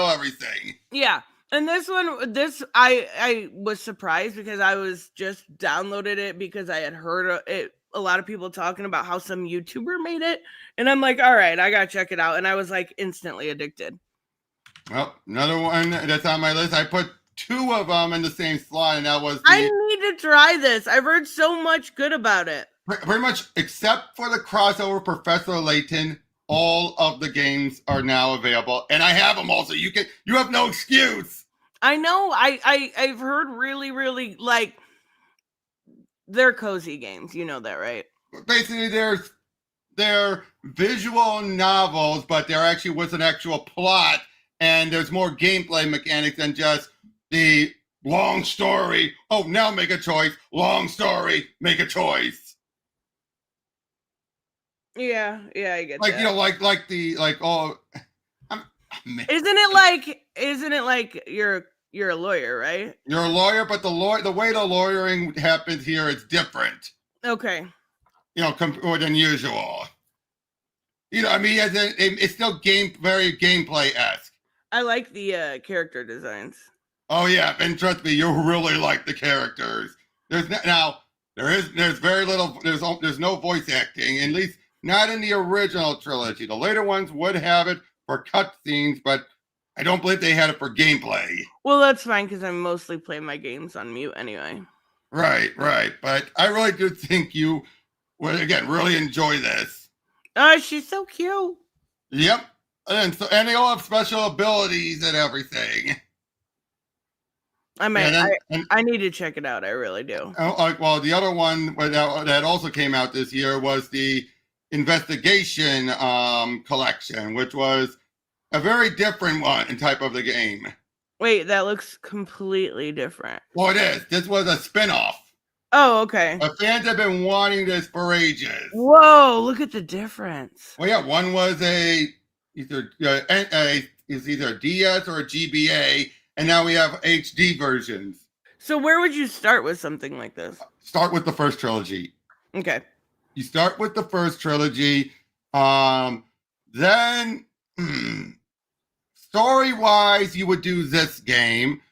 everything. Yeah. And this one, I was surprised because I was just downloaded it because I had heard it, a lot of people talking about how some YouTuber made it. And I'm like, all right, I got to check it out. And I was like instantly addicted. Well, another one that's on my list. I put 2 of them in the same slot, and that was I need to try this. I've heard so much good about it. Pretty much, except for the crossover Professor Layton, all of the games are now available, and I have them all, so you have no excuse. I know. I've heard really, really like they're cozy games. You know that, right? Basically, they're visual novels, but there actually was an actual plot, and there's more gameplay mechanics than just the long story. Oh, now make a choice. Long story, make a choice. Yeah, I get that. Isn't it like you're a lawyer, right? You're a lawyer, but the way the lawyering happens here is different. Okay. More than usual. I mean, it's still very gameplay-esque. I like the character designs. Oh yeah, and trust me, you really like the characters. There's very little. There's no voice acting, at least Not in the original trilogy. The later ones would have it for cutscenes, but I don't believe they had it for gameplay. Well, that's fine because I mostly play my games on mute anyway. Right. But I really do think you would, again, really enjoy this. She's so cute. Yep. And they all have special abilities and everything. I need to check it out. I really do. Well, the other one that also came out this year was the Investigation collection, which was a very different one in type of the game. Wait, that looks completely different. Well, it is. This was a spin-off. Oh, okay. Fans have been wanting this for ages. Whoa, look at the difference. Well, yeah, one was either a DS or a GBA, and now we have HD versions. So where would you start with something like this? Start with the first trilogy. Okay. You start with the first trilogy. Then story-wise, you would do this game.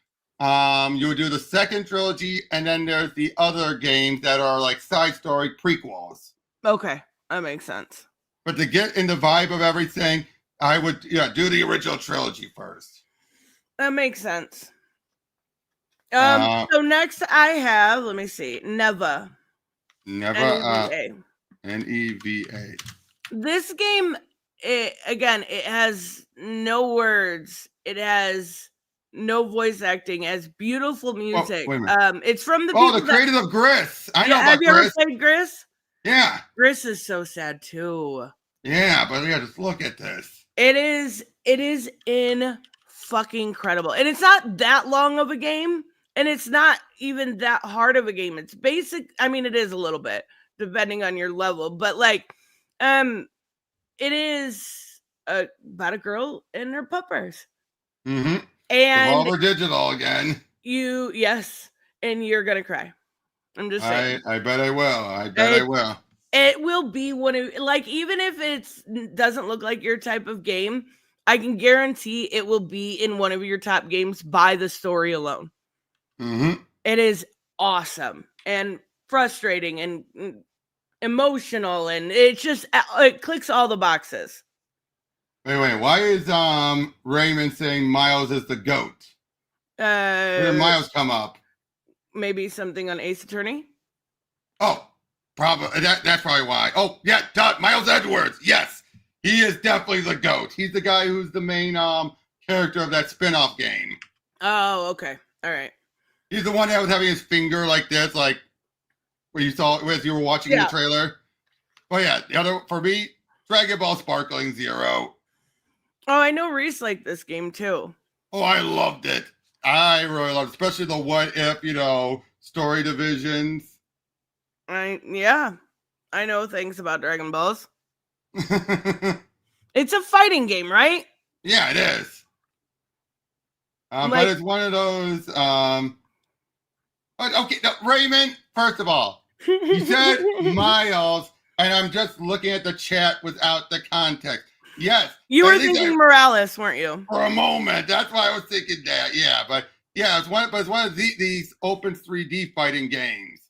You would do the second trilogy, and then there's the other games that are like side story prequels. Okay, that makes sense. But to get in the vibe of everything, I would do the original trilogy first. That makes sense. So next I have, let me see, Neva. Neva. This game, it has no words. It has no voice acting. It has beautiful music. It's from the the creators of Gris. I know about Gris. Have you ever played Gris? Yeah. Gris is so sad too. Yeah, but yeah, just look at this. It is in fucking incredible. And it's not that long of a game, and it's not even that hard of a game. It's basic. I mean, it is a little bit depending on your level, but like it is about a girl and her puppers. Mm-hmm. And Devolver Digital again. Yes, and you're gonna cry. I'm just saying. I bet I will. I will. It will be one of, like, even if it doesn't look like your type of game, I can guarantee it will be in one of your top games by the story alone. Mm-hmm. It is awesome and frustrating and emotional, and it clicks all the boxes. Wait. Why is Raymond saying Miles is the GOAT? Where did Miles come up? Maybe something on Ace Attorney? Oh, probably. That's probably why. Oh, yeah, Miles Edwards. Yes, he is definitely the GOAT. He's the guy who's the main character of that spin-off game. Oh, okay. All right. He's the one that was having his finger like this, like where you saw as you were watching the trailer. Oh, yeah. The other, for me, Dragon Ball Sparkling Zero. Oh, I know Reese liked this game too. Oh, I loved it. I really loved it, especially the what if, story divisions. I know things about Dragon Balls. It's a fighting game, right? Yeah, it is. But it's one of those. Okay, Raymond. First of all, you said Miles, and I'm just looking at the chat without the context. Yes, you were thinking Morales, weren't you? For a moment, that's why I was thinking that. Yeah, but yeah, it's one of these open 3D fighting games.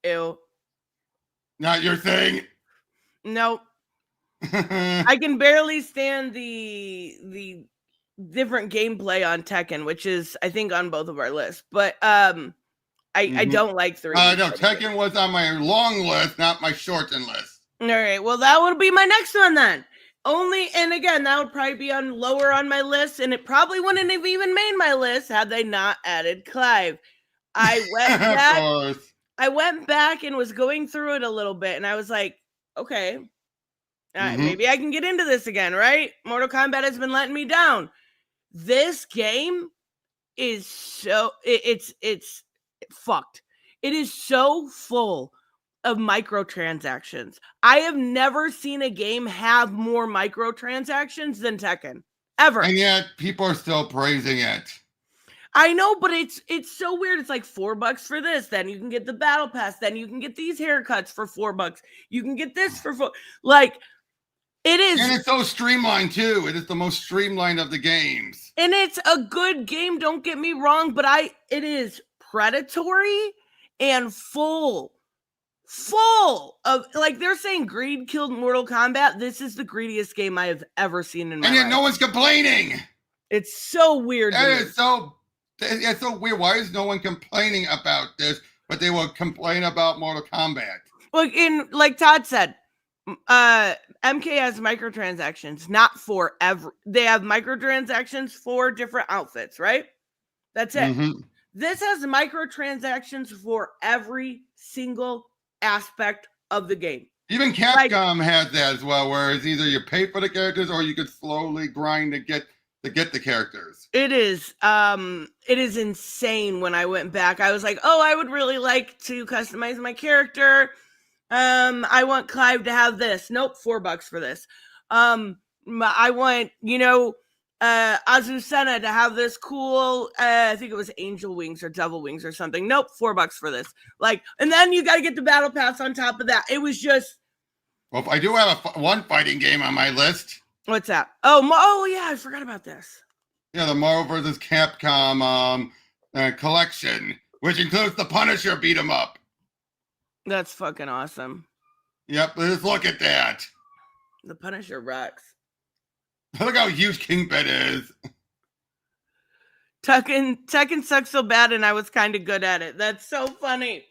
Ew. Not your thing? Nope. I can barely stand the different gameplay on Tekken, which is, I think, on both of our lists. But I don't like 3D. No, Tekken was on my long list, not my shortened list. All right, well, that would be my next one then. And again, that would probably be lower on my list, and it probably wouldn't have even made my list had they not added Clive. I went back and was going through it a little bit, and I was like, okay, maybe I can get into this again, right? Mortal Kombat has been letting me down. This game is it's fucked. It is so full of microtransactions. I have never seen a game have more microtransactions than Tekken, ever. And yet people are still praising it. I know, but it's so weird. It's like $4 for this. Then you can get the battle pass. Then you can get these haircuts for $4. You can get this for $4. Like, it is. And it's so streamlined too. It is the most streamlined of the games. And it's a good game, don't get me wrong, but it is predatory and full full of, like, they're saying greed killed Mortal Kombat. This is the greediest game I have ever seen in my life. And yet no one's complaining. It's so weird. It's so weird. Why is no one complaining about this, but they will complain about Mortal Kombat? Look, like Todd said, MK has microtransactions, not for they have microtransactions for different outfits, right? That's it. Mm-hmm. This has microtransactions for every single aspect of the game. Even Capcom has that as well, where it's either you pay for the characters or you could slowly grind to get the characters. It is insane. When I went back, I was like, oh, I would really like to customize my character. I want Clive to have this. Nope, $4 for this. I want, Azucena to have this cool, I think it was angel wings or devil wings or something. Nope, $4 for this. Like, and then you got to get the battle pass on top of that. It was just. Well, I do have one fighting game on my list. What's that? Oh yeah, I forgot about this. Yeah, the Marvel vs. Capcom collection, which includes the Punisher beat 'em up. That's fucking awesome. Yep, let's look at that. The Punisher rocks. Look how huge Kingpin is. Tekken sucks so bad, and I was kind of good at it. That's so funny.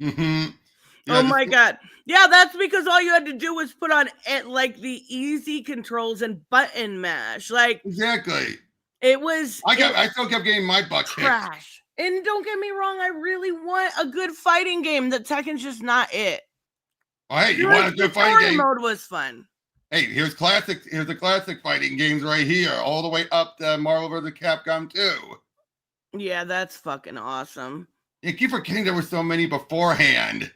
Mm-hmm. Yeah, oh my god. Yeah, that's because all you had to do was put on it like the easy controls and button mash. Like exactly. It was. I still kept getting my butt trash. Kicked. And don't get me wrong, I really want a good fighting game. That Tekken's just not it. Oh, hey, you want a good fighting game? Mode was fun. Hey, here's the classic fighting games right here, all the way up to Marvel vs. Capcom 2. Yeah, that's fucking awesome. You keep forgetting there were so many beforehand.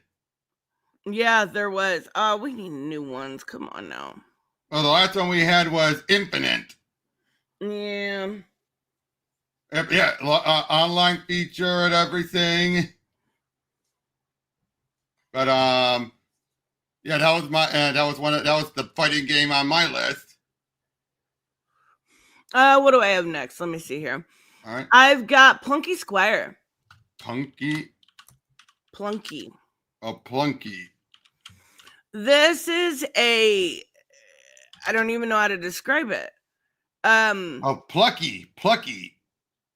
Yeah, there was. We need new ones. Come on now. Well, the last one we had was Infinite. Yeah. Yeah, online feature and everything. But yeah, that was the fighting game on my list. What do I have next? Let me see here. All right. I've got Plunky Squire. Plunky. Oh, Plunky. This is I don't even know how to describe it. Oh, Plucky.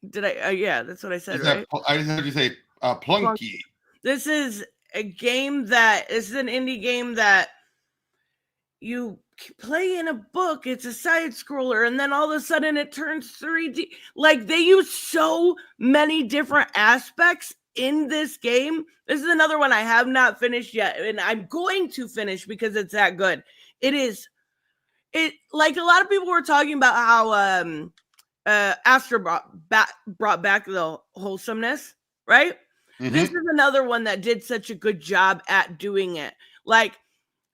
Did I? Yeah, that's what I said, right? I just heard you say Plunky. This is a game this is an indie game that you play in a book. It's a side scroller, and then all of a sudden it turns 3D. Like, they use so many different aspects in this game. This is another one I have not finished yet, and I'm going to finish because it's that good. It like a lot of people were talking about how Astro brought back the wholesomeness, right? Mm-hmm. This is another one that did such a good job at doing it. Like,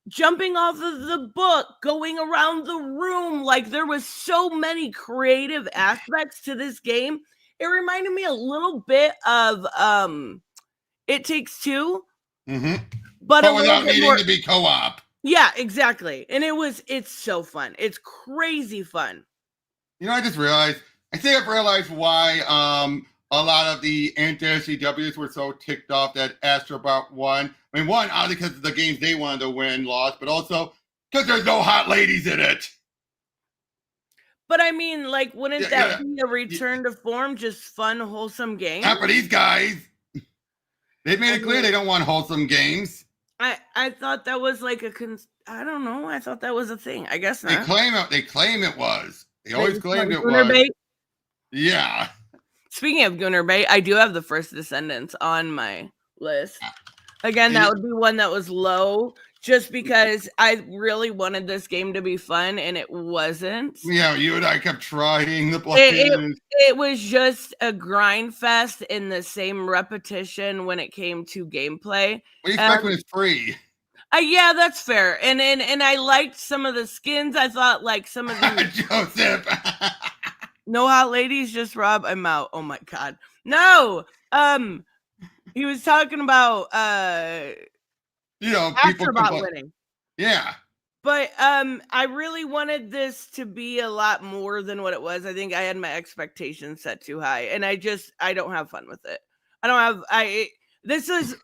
jumping off of the book, going around the room, like, there was so many creative aspects to this game. It reminded me a little bit of It Takes Two, mm-hmm. but without needing to be co-op. Yeah, exactly. And it's so fun. It's crazy fun. You know, I think I've realized why a lot of the anti-SCWs were so ticked off that Astrobot won. I mean, one, obviously because of the games they wanted to win lost, but also because there's no hot ladies in it. But I mean, like, wouldn't that be a return to form, just fun, wholesome game? Not for these guys. They've made it clear they don't want wholesome games. I thought that was like I don't know. I thought that was a thing. I guess not. They claim it was. They always claimed it was. Bait? Yeah. Speaking of Gunnar Bait, I do have the First Descendants on my list. Again, that would be one that was low, just because I really wanted this game to be fun, and it wasn't. Yeah, you and I kept trying the plugin. It was just a grind fest in the same repetition when it came to gameplay. What do you expect when it's free? Yeah, that's fair. And I liked some of the skins. I thought, like, some of the Joseph. No hot ladies, just Rob. I'm out. Oh my god. No. He was talking about people winning. Yeah. But I really wanted this to be a lot more than what it was. I think I had my expectations set too high, and I don't have fun with it. This is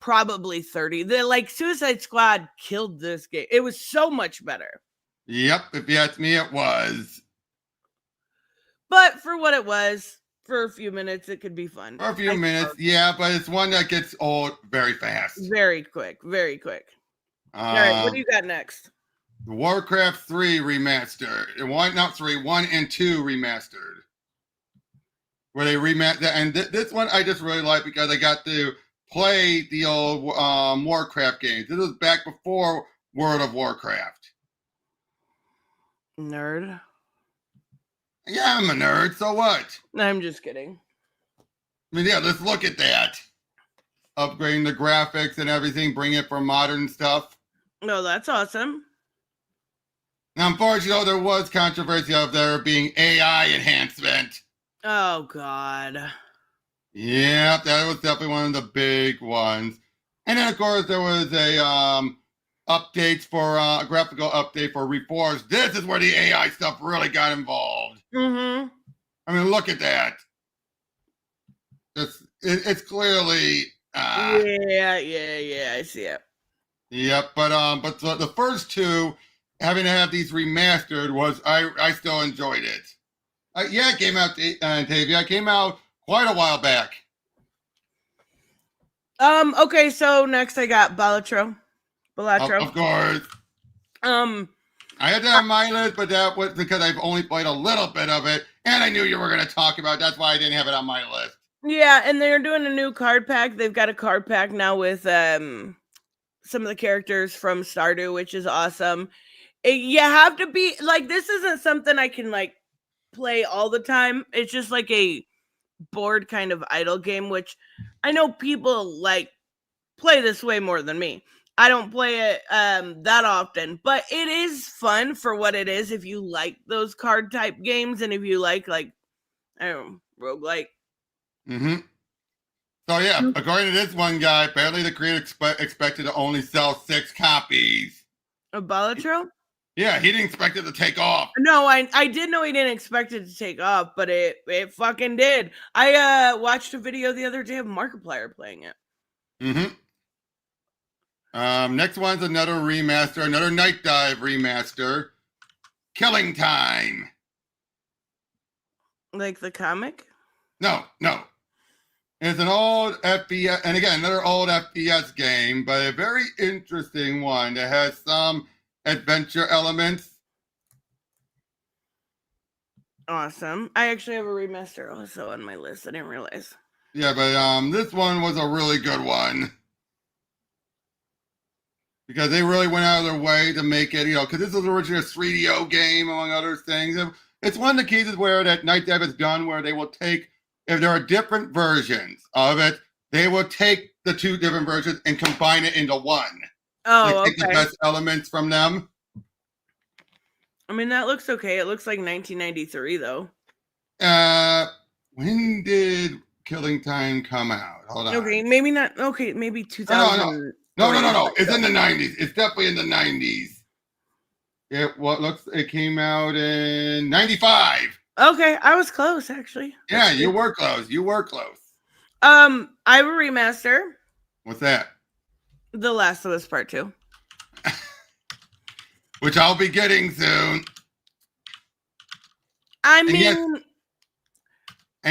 probably 30. Like Suicide Squad killed this game. It was so much better. Yep, if you ask me, it was. But for what it was, for a few minutes, it could be fun. For a few minutes, yeah, but it's one that gets old very fast. Very quick, very quick. All right, what do you got next? Warcraft 3 remastered. 1 and 2 remastered. Where they remastered, and this one I just really like because I got to play the old Warcraft games. This was back before World of Warcraft. Nerd. Yeah, I'm a nerd, so what? I'm just kidding. I mean, yeah, let's look at that. Upgrading the graphics and everything, bring it for modern stuff. No, that's awesome. Now, unfortunately, there was controversy of there being AI enhancement. Oh, God. Yeah, that was definitely one of the big ones. And then, of course, there was a updates for a graphical update for Reforged. This is where the AI stuff really got involved. Mm-hmm. I mean, look at that. It's clearly. Yeah, I see it. Yep, but the first two, having to have these remastered, was I still enjoyed it. Yeah, it came out, Tavia. It came out quite a while back. Okay, so next I got Balatro. Of course. I had that on my list, but that was because I've only played a little bit of it, and I knew you were going to talk about it. That's why I didn't have it on my list. Yeah, and they're doing a new card pack. They've got a card pack now with some of the characters from Stardew, which is awesome. You have to be like, this isn't something I can like play all the time. It's just like a board kind of idle game, which I know people like play this way more than me. I don't play it that often, but it is fun for what it is. If you like those card type games, and if you like I don't know, roguelike. Mm-hmm. So yeah, according to this one guy, apparently the creator expected to only sell 6 copies. Of Balatro? Yeah, he didn't expect it to take off. No, I did know he didn't expect it to take off, but it fucking did. I watched a video the other day of Markiplier playing it. Mm-hmm. Next one's another remaster, another Night Dive remaster. Killing Time. Like the comic? No. It's an old FPS, and again, another old FPS game, but a very interesting one that has some adventure elements. Awesome. I actually have a remaster also on my list. I didn't realize. Yeah, but this one was a really good one. Because they really went out of their way to make it, because this was originally a 3DO game, among other things. It's one of the cases where that Night Dive has done where they will take, if there are different versions of it, they will take the 2 different versions and combine it into one. Oh, take the best elements from them. I mean, that looks okay. It looks like 1993, though. When did Killing Time come out? Hold on. Okay, maybe not. Okay, maybe 2000. No. It's in the 90s. It's definitely in the 90s. It came out in 95. Okay, I was close, actually. Yeah, you were close. I have a remaster. What's that? The Last of Us Part 2. Which I'll be getting soon. And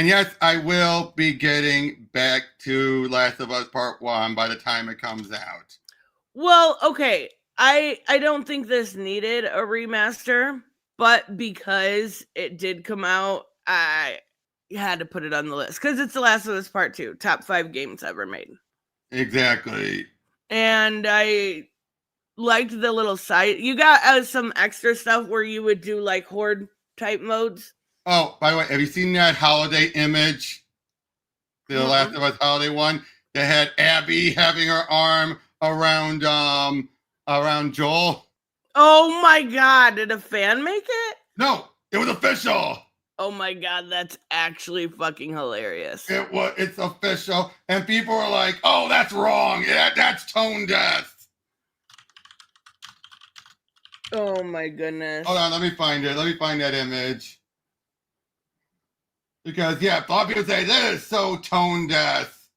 yes, I will be getting back to Last of Us Part 1 by the time it comes out. Well, okay. I don't think this needed a remaster, but because it did come out, I had to put it on the list because it's The Last of Us Part 2, top 5 games ever made. Exactly. And I liked the little side. You got some extra stuff where you would do like horde type modes. Oh, by the way, have you seen that holiday image? The Last of Us holiday one that had Abby having her arm around Joel. Oh my God! Did a fan make it? No, it was official. Oh my God, that's actually fucking hilarious. It's official, and people were like, "Oh, that's wrong. That's tone deaf." Oh my goodness. Hold on, let me find it. Let me find that image. Because, yeah, a lot of people say, that is so tone deaf.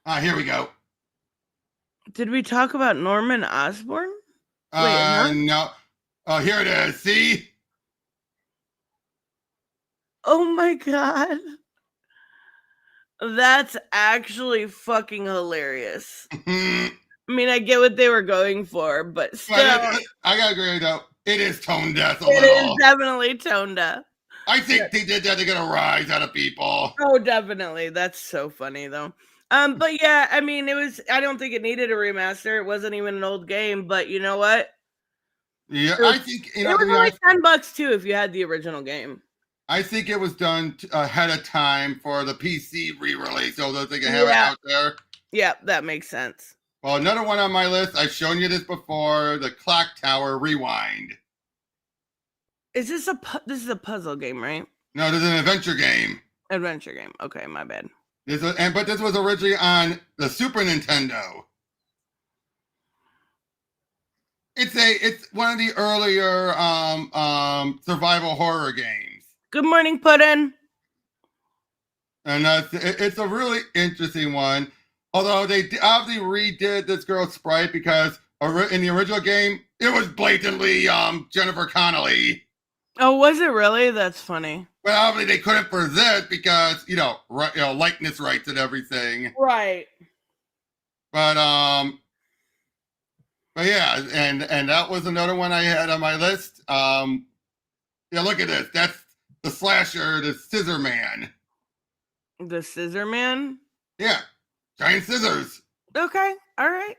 Here we go. Did we talk about Norman Osborn? No. Oh, here it is. See? Oh my god. That's actually fucking hilarious. I mean, I get what they were going for, but still. I gotta agree though. It is tone deaf a little. It is definitely tone deaf. I think they did that to get a rise out of people. Oh, definitely. That's so funny though. But yeah, I mean, I don't think it needed a remaster. It wasn't even an old game, but you know what? Yeah, I think it was only $10 too if you had the original game. I think it was done ahead of time for the PC re-release, so that they can have it out there. Yeah, that makes sense. Well, another one on my list, I've shown you this before, the Clock Tower Rewind. Is this is a puzzle game, right? No, this is an adventure game. Adventure game. Okay, my bad. But this was originally on the Super Nintendo. It's one of the earlier survival horror games. Good morning, Puddin'. And it's a really interesting one. Although they obviously redid this girl's sprite because in the original game, it was blatantly Jennifer Connelly. Oh, was it really? That's funny. Well, obviously they couldn't for this because likeness rights and everything. Right. But yeah, and that was another one I had on my list. Yeah, look at this. That's the slasher, the Scissor Man. The Scissor Man? Yeah. Giant scissors. Okay. All right.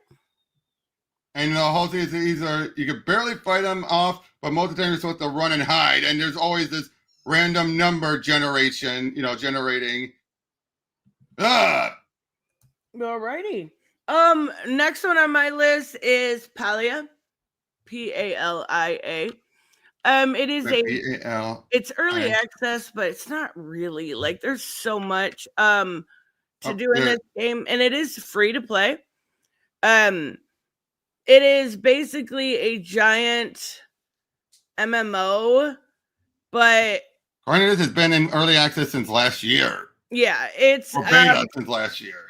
And the whole thing is either you can barely fight them off, but most of the time you're supposed to run and hide. And there's always this random number generation, generating. Alrighty. Next one on my list is Palia. Palia. It is it's early access, but it's not really like there's so much to do in this game, and it is free to play. It is basically a giant MMO, but this has been in early access since last year. Yeah, it's beta since last year.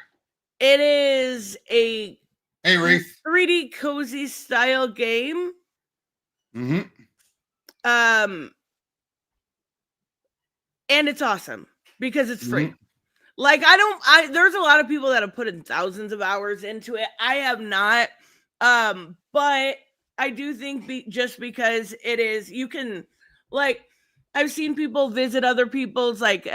It is a Reese 3D cozy style game. Mm-hmm. And it's awesome because it's free. Mm-hmm. Like there's a lot of people that have put in thousands of hours into it. I have not. But I do think just because it is, you can, like, I've seen people visit other people's, like,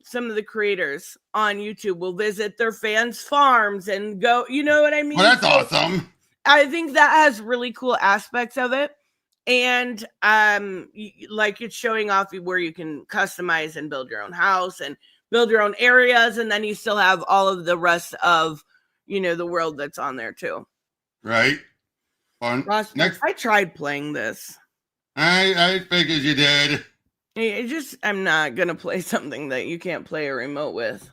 some of the creators on YouTube will visit their fans' farms and go, you know what I mean? Well, that's awesome. I think that has really cool aspects of it. And like it's showing off where you can customize and build your own house and build your own areas, and then you still have all of the rest of the world that's on there too. Right. Fun. Ross, next, I tried playing this. I figured you did. I'm not gonna play something that you can't play a remote with.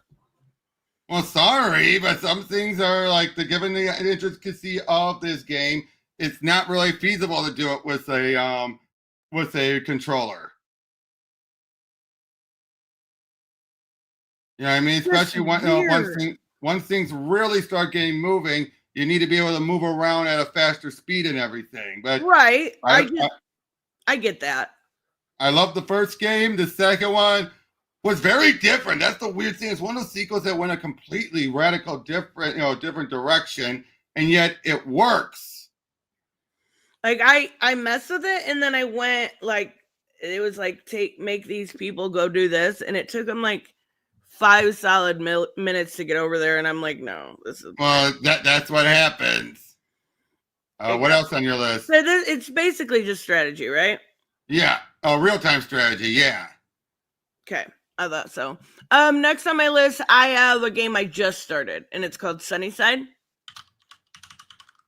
Well, sorry, but some things are like given the intricacy of this game, it's not really feasible to do it with a controller. You know what I mean? Especially once things really start getting moving, you need to be able to move around at a faster speed and everything. But right, I get that. I love the first game. The second one was very different. That's the weird thing. It's one of those sequels that went a completely radical, different direction, and yet it works. Like I messed with it, and then I went it was make these people go do this, and it took them 5 solid minutes to get over there, and I'm like, no, this is that's what happens. What else on your list? So it's basically just strategy, right? Yeah, real-time strategy. Yeah. Okay, I thought so. Next on my list, I have a game I just started, and it's called Sunnyside.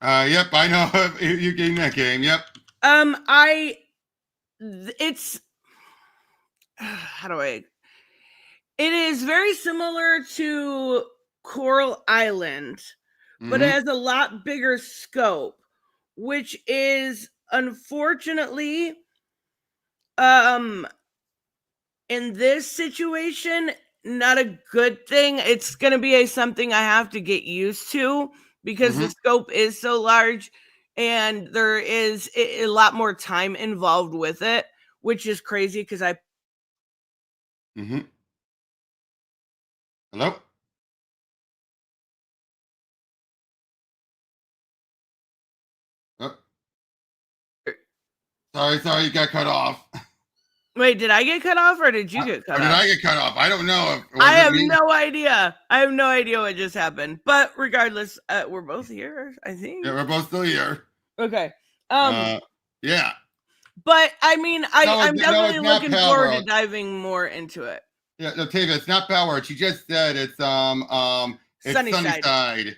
Yep, I know you getting that game. Yep. It's it is very similar to Coral Island, but it has a lot bigger scope, which is unfortunately, in this situation, not a good thing. It's going to be something I have to get used to because the scope is so large and there is a lot more time involved with it, which is crazy because I. Hello? Oh. Sorry, you got cut off. Wait, did I get cut off or did you get cut off? Did I get cut off? I don't know. I have no idea. I have no idea what just happened. But regardless, we're both here, I think. Yeah, we're both still here. Okay. Yeah. But I mean, I'm definitely looking forward to diving more into it. Yeah, no, Tavia, it's not Power. She just said it's Sunnyside.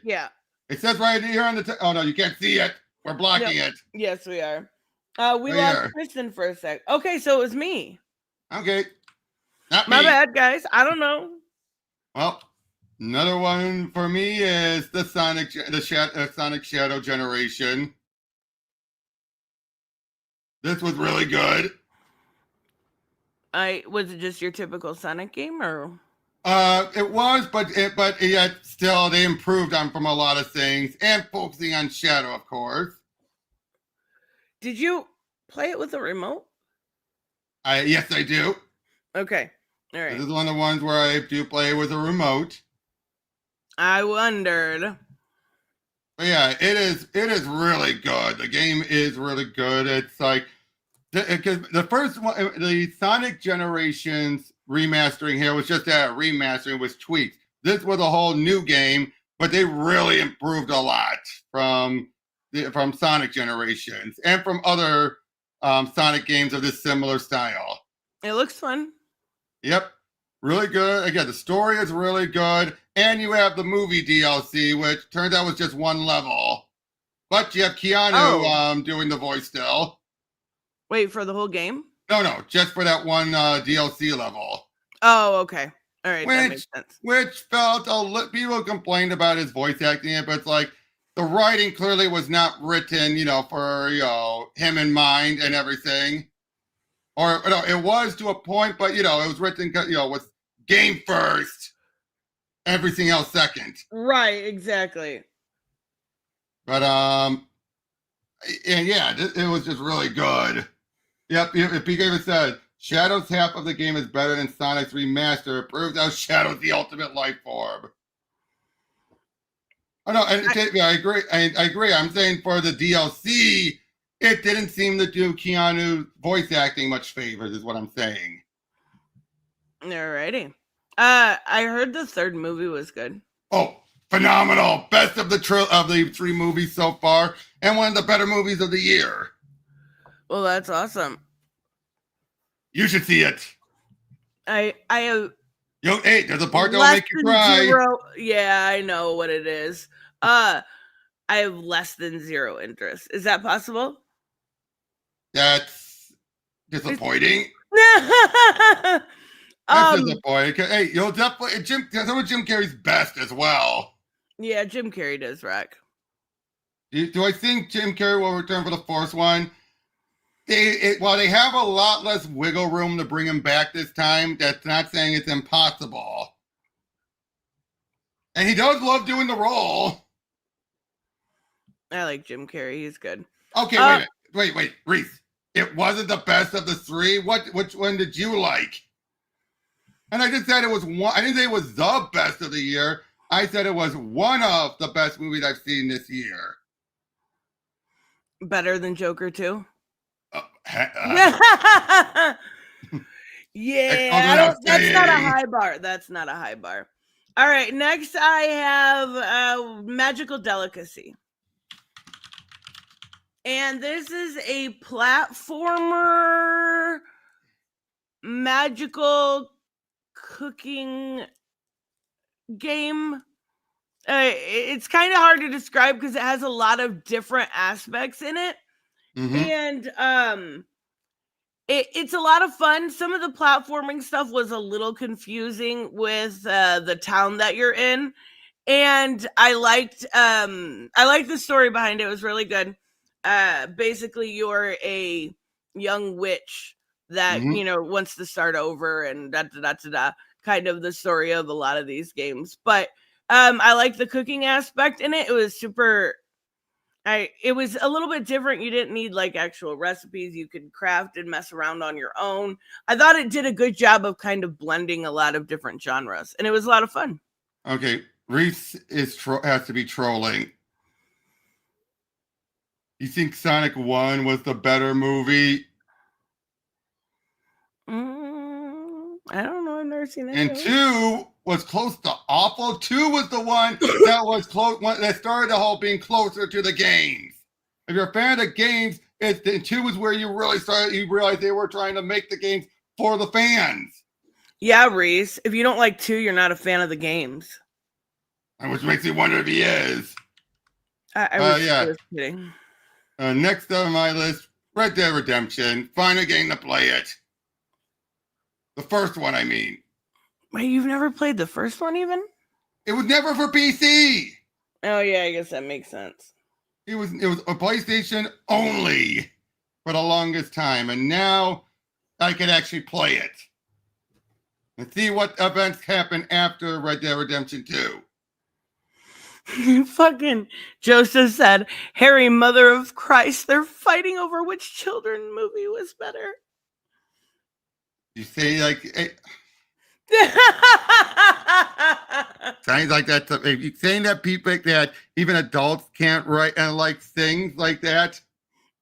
Yeah. It says right here on the. Oh no, you can't see it. We're blocking it. Yes, we are. We lost Kristen for a sec. Okay, so it was me. Okay. Not My bad, guys. I don't know. Well, another one for me is the Sonic Shadow Generation. This was really good. Was it just your typical Sonic game, or? It was, but yet still they improved on from a lot of things and focusing on Shadow, of course. Did you play it with a remote? Yes, I do. Okay. All right. This is one of the ones where I do play with a remote. I wondered. But yeah, it is really good. The game is really good. It's like because the first one, the Sonic Generations remastering here was just a remastering with tweaks. This was a whole new game, but they really improved a lot from Sonic Generations and from other Sonic games of this similar style. It looks fun. Yep. Really good. Again, the story is really good. And you have the movie DLC, which turns out was just one level. But you have Keanu doing the voice still. Wait, for the whole game? No, just for that one DLC level. Oh, okay. All right, that makes sense. Which felt people complained about his voice acting, but it's like the writing clearly was not written, for him in mind and everything. Or it was to a point, but it was written, with game first, everything else second. Right, exactly. But and yeah, it was just really good. Yep, PK even said Shadow's half of the game is better than Sonic's remaster. It proves how Shadow's the ultimate life form. Oh no, I agree. I agree. I'm saying for the DLC, it didn't seem to do Keanu voice acting much favors, is what I'm saying. Alrighty. I heard the third movie was good. Oh, phenomenal! Best of the three movies so far, and one of the better movies of the year. Well, that's awesome. You should see it. I have. Hey, there's a part that will make you cry. Yeah, I know what it is. I have less than 0 interest. Is that possible? That's disappointing. That's disappointing. Hey, you'll definitely Jim Carrey's best as well. Yeah, Jim Carrey does rock. Do I think Jim Carrey will return for the fourth one? While they have a lot less wiggle room to bring him back this time, that's not saying it's impossible. And he does love doing the role. I like Jim Carrey. He's good. Okay, wait, Reese. It wasn't the best of the three. Which one did you like? And I just said it was one. I didn't say it was the best of the year. I said it was one of the best movies I've seen this year. Better than Joker 2? Yeah, that's not a high bar. That's not a high bar. All right, next I have Magical Delicacy. And this is a platformer magical cooking game. It's kind of hard to describe because it has a lot of different aspects in it. Mm-hmm. And it's a lot of fun. Some of the platforming stuff was a little confusing with the town that you're in. And I liked the story behind it. It was really good. Basically, you're a young witch that, wants to start over and kind of the story of a lot of these games. But I like the cooking aspect in it. It was super. It was a little bit different. You didn't need like actual recipes. You could craft and mess around on your own. I thought it did a good job of kind of blending a lot of different genres, and it was a lot of fun. Okay, Reese has to be trolling. You think Sonic 1 was the better movie? I don't know. I've never seen it. And 2 was close to awful. 2 was the one that was close, that started the whole being closer to the games. If you're a fan of the games, 2 is where you realize they were trying to make the games for the fans. Yeah, Reese. If you don't like 2, you're not a fan of the games. Which makes me wonder if he is. I was kidding. Next on my list, Red Dead Redemption. Find a game to play it. The first one, I mean. Wait, you've never played the first one even? It was never for PC. Oh yeah, I guess that makes sense. It was a PlayStation only for the longest time, and now I can actually play it and see what events happen after Red Dead Redemption 2. Fucking Joseph said, Harry, Mother of Christ, they're fighting over which children movie was better. You say like sounds like that. If you saying that people that even adults can't write and like things like that.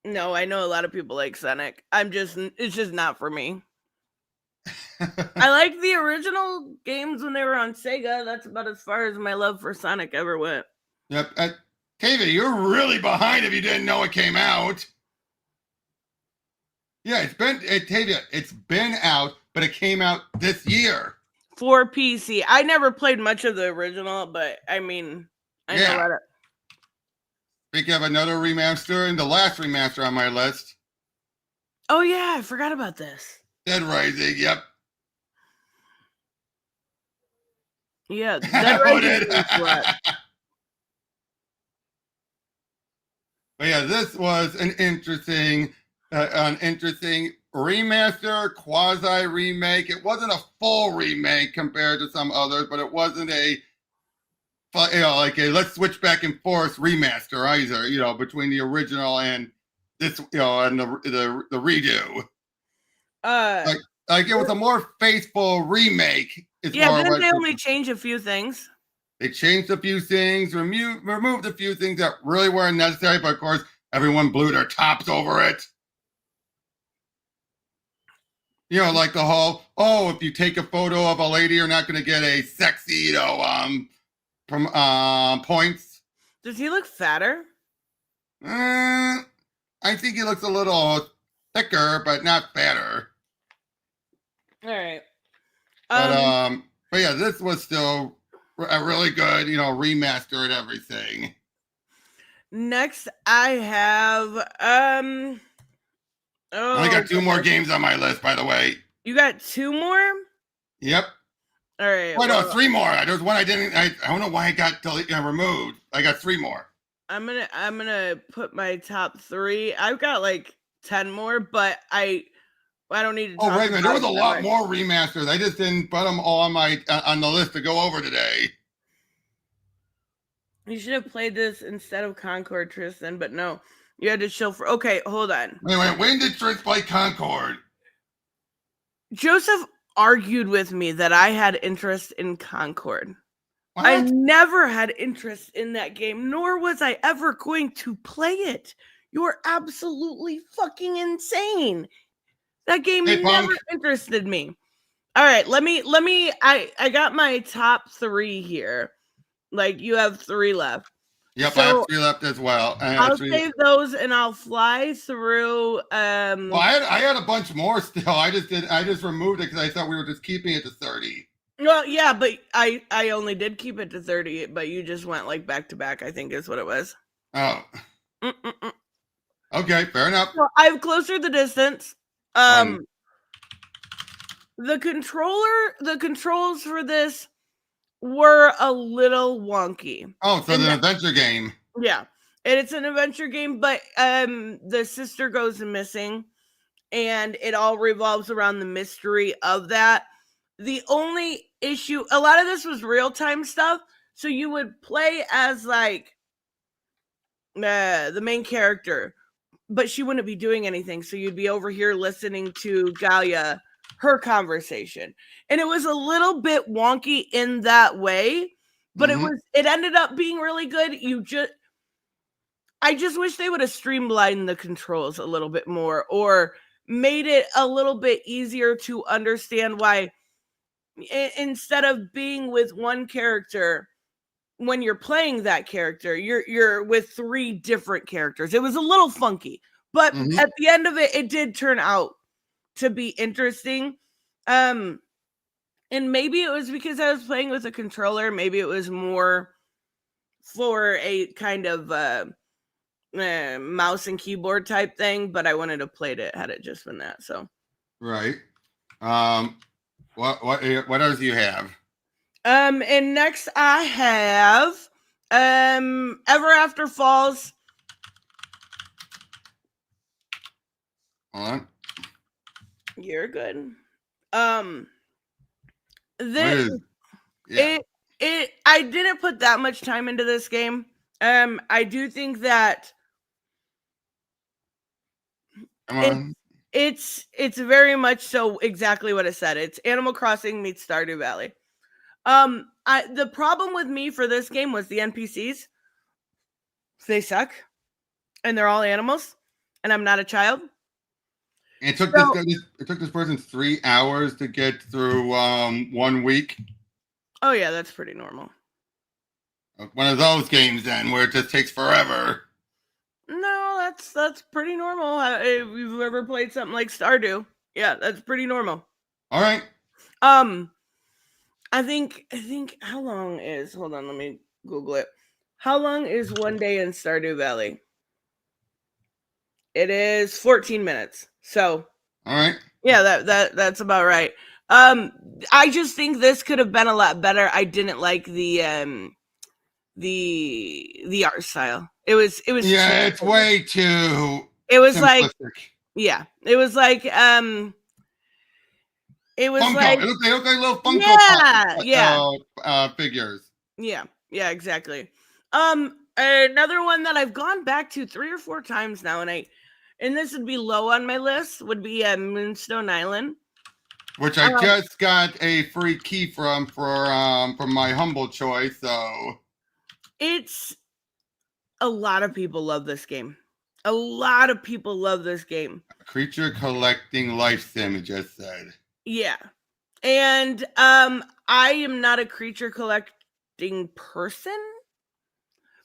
No, I know a lot of people like Sonic. It's just not for me. I like the original games when they were on Sega. That's about as far as my love for Sonic ever went. Yep. Tavia, you're really behind if you didn't know it came out. Yeah, it's been out, but it came out this year. For PC. I never played much of the original, but I mean, I know about it. Speaking of another remaster, and the last remaster on my list. Oh yeah, I forgot about this. Dead Rising, yep. Yeah, Dead Rising. But yeah, this was an interesting remaster, quasi remake. It wasn't a full remake compared to some others, but it wasn't like a let's switch back and forth remaster either. Between the original and this, and the redo. Like it was a more faithful remake. Yeah, didn't they only change a few things? They changed a few things, removed a few things that really weren't necessary, but of course, everyone blew their tops over it. Like the whole, if you take a photo of a lady, you're not going to get a sexy, points. Does he look fatter? I think he looks a little thicker, but not fatter. All right. But yeah, this was still a really good, remaster and everything. Next, I have I got 2 more games on my list, by the way. You got 2 more? Yep. All right. Well, no, 3 more. There was one I didn't. I don't know why I got removed. I got 3 more. I'm gonna put my top 3. I've got like 10 more, but I don't need to. Oh, right, man. There was a lot more remasters. I just didn't put them all on the list to go over today. You should have played this instead of Concord, Tristan, but no. You had to chill for. Okay, hold on. Wait. When did Tris play Concord? Joseph argued with me that I had interest in Concord. What? I never had interest in that game, nor was I ever going to play it. You're absolutely fucking insane. That game never interested me. All right, let me. I got my top 3 here. Like you have 3 left. Yep, so I have 3 left as well. I'll save those and I'll fly through. Well, I had a bunch more still. I just removed it because I thought we were just keeping it to 30. Well, yeah, but I only did keep it to 30, but you just went like back to back, I think is what it was. Oh. Okay, fair enough. So I've closer the distance. The controls for this were a little wonky. Oh, so it's an adventure game. Yeah. And it's an adventure game, but the sister goes missing and it all revolves around the mystery of that. The only issue. A lot of this was real-time stuff. So you would play as like the main character, but she wouldn't be doing anything. So you'd be over here listening to Galia, her conversation. And it was a little bit wonky in that way, but it ended up being really good. I just wish they would have streamlined the controls a little bit more, or made it a little bit easier to understand why instead of being with one character, when you're playing that character, you're with 3 different characters. It was a little funky, but at the end of it did turn out to be interesting. And maybe it was because I was playing with a controller. Maybe it was more for a kind of mouse and keyboard type thing, but I wouldn't have played it had it just been that. So right. What else do you have? And next I have Ever After Falls. Hold on. You're good. I didn't put that much time into this game. I do think that it's very much so exactly what it said. It's Animal Crossing meets Stardew Valley. The problem with me for this game was the NPCs. They suck, and they're all animals, and I'm not a child. It took this person 3 hours to get through 1 week. Oh yeah, that's pretty normal. One of those games then where it just takes forever. No, that's pretty normal. If you've ever played something like Stardew, yeah, that's pretty normal. All right. I think how long is, hold on, let me Google it. How long is 1 day in Stardew Valley? It is 14 minutes. So all right. Yeah, that's about right. I just think this could have been a lot better. I didn't like the art style. It was yeah, it's way too it was simplistic. Like yeah, it was like it was Funko. like they look like little Funko figures. Yeah, exactly. Another one that I've gone back to 3 or 4 times now, and this would be low on my list, would be Moonstone Island, which I just got a free key from my humble choice. So it's a lot of people love this game. A lot of people love this game. Creature collecting life sim, it just said. Yeah, and I am not a creature collecting person.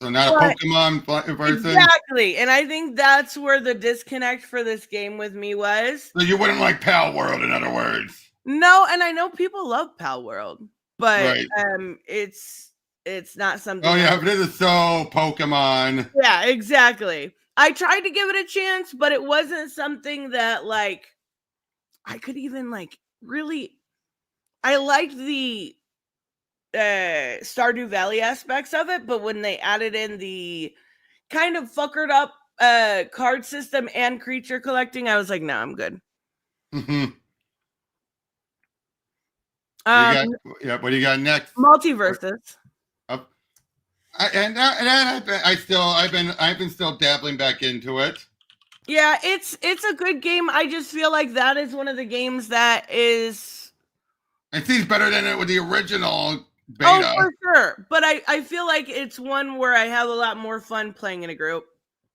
So not a Pokemon person? Exactly. And I think that's where the disconnect for this game with me was. So you wouldn't like Pal World, in other words? No, and I know people love Pal World, but right. It's not something. Oh yeah, but it is so Pokemon. Yeah, exactly. I tried to give it a chance, but it wasn't something that like I could even like really. I liked the Stardew Valley aspects of it, but when they added in the kind of fuckered up card system and creature collecting, I was like, no, I'm good. What do you got next? Multiverses. I've been still dabbling back into it. Yeah, it's a good game. I just feel like that is one of the games that is. It seems better than it with the original beta. Oh, for sure. But I feel like it's one where I have a lot more fun playing in a group,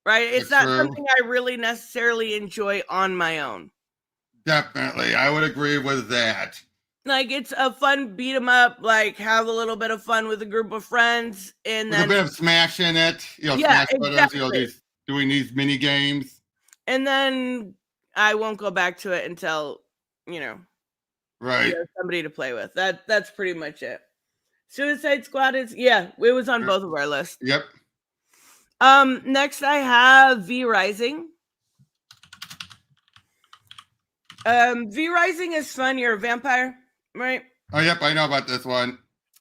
right? It's not something I really necessarily enjoy on my own. Definitely. I would agree with that. Like, it's a fun beat 'em up, like, have a little bit of fun with a group of friends. And with then a bit of Smash in it. Yeah, Smash Brothers, doing these mini games. And then I won't go back to it until, right, somebody to play with. That's pretty much it. Suicide Squad it was on both of our lists. Yep. Next I have V Rising. V Rising is fun. You're a vampire, right? Oh, yep, I know about this one.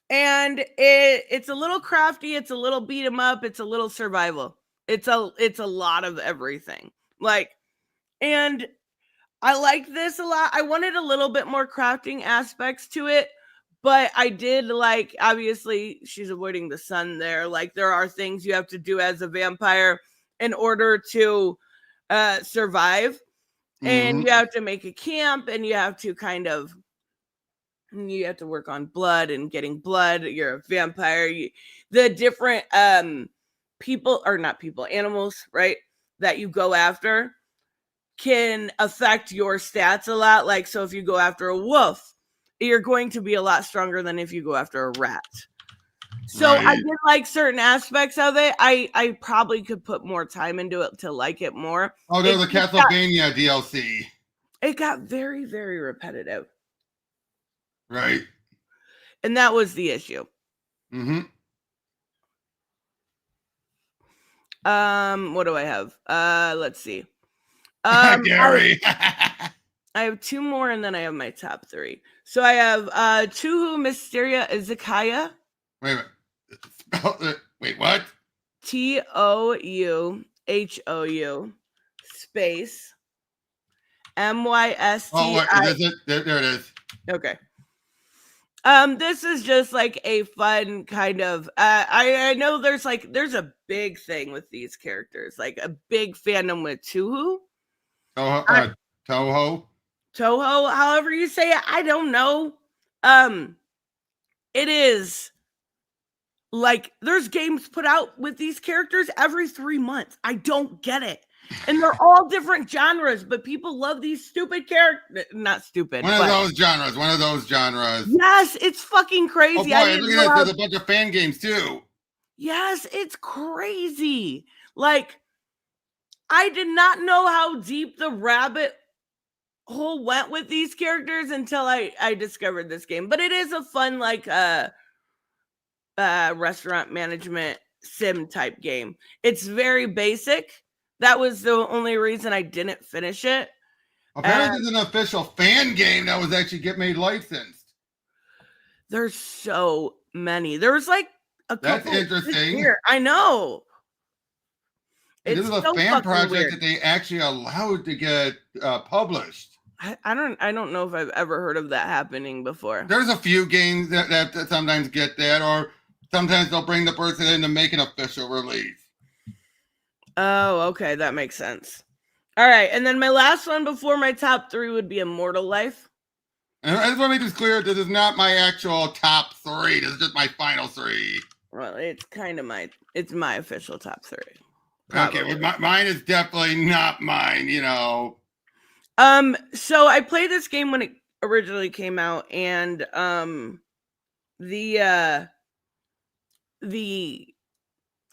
And it's a little crafty. It's a little beat 'em up. It's a little survival. It's a lot of everything. And I like this a lot. I wanted a little bit more crafting aspects to it, But I did like, obviously, she's avoiding the sun there. Like, there are things you have to do as a vampire in order to survive. And you have to make a camp, and you have to you have to work on blood and getting blood. You're a vampire. The different people, or not people, animals, right, that you go after can affect your stats a lot. Like, so if you go after a wolf, you're going to be a lot stronger than if you go after a rat. So I did like certain aspects of it. I probably could put more time into it to like it more. Oh, there's a Castlevania DLC. It got very, very repetitive. Right. And that was the issue. What do I have? Let's see. Gary. I have 2 more, and then I have my top 3. So I have Touhou Mysteria Izakaya. Wait, what? TOUHOU space MYSTI. Oh, there it is. Okay. This is just like a fun kind of I know there's a big thing with these characters, like a big fandom with Touhou. Toho, however you say it, I don't know. It is like there's games put out with these characters every 3 months. I don't get it. And they're all different genres, but people love these stupid characters. Not stupid. One of those genres. Yes, it's fucking crazy. Oh boy, look at that. There's a bunch of fan games too. Yes, it's crazy. Like, I did not know how deep the rabbit hole went with these characters until I discovered this game. But it is a fun, like, restaurant management sim type game. It's very basic. That was the only reason I didn't finish it. Apparently, there's an official fan game that was actually made licensed. There's so many. There was like a couple. That's interesting. Here. I know. This is a fan project that they actually allowed to get published. I don't know if I've ever heard of that happening before. There's a few games that sometimes get that, or sometimes they'll bring the person in to make an official release. Oh, okay. That makes sense. All right. And then my last one before my top 3 would be Immortal Life. And I just want to make this clear. This is not my actual top 3. This is just my final 3. Well, it's kind of it's my official top 3. Probably. Okay. Well, mine is definitely not mine, So I played this game when it originally came out, and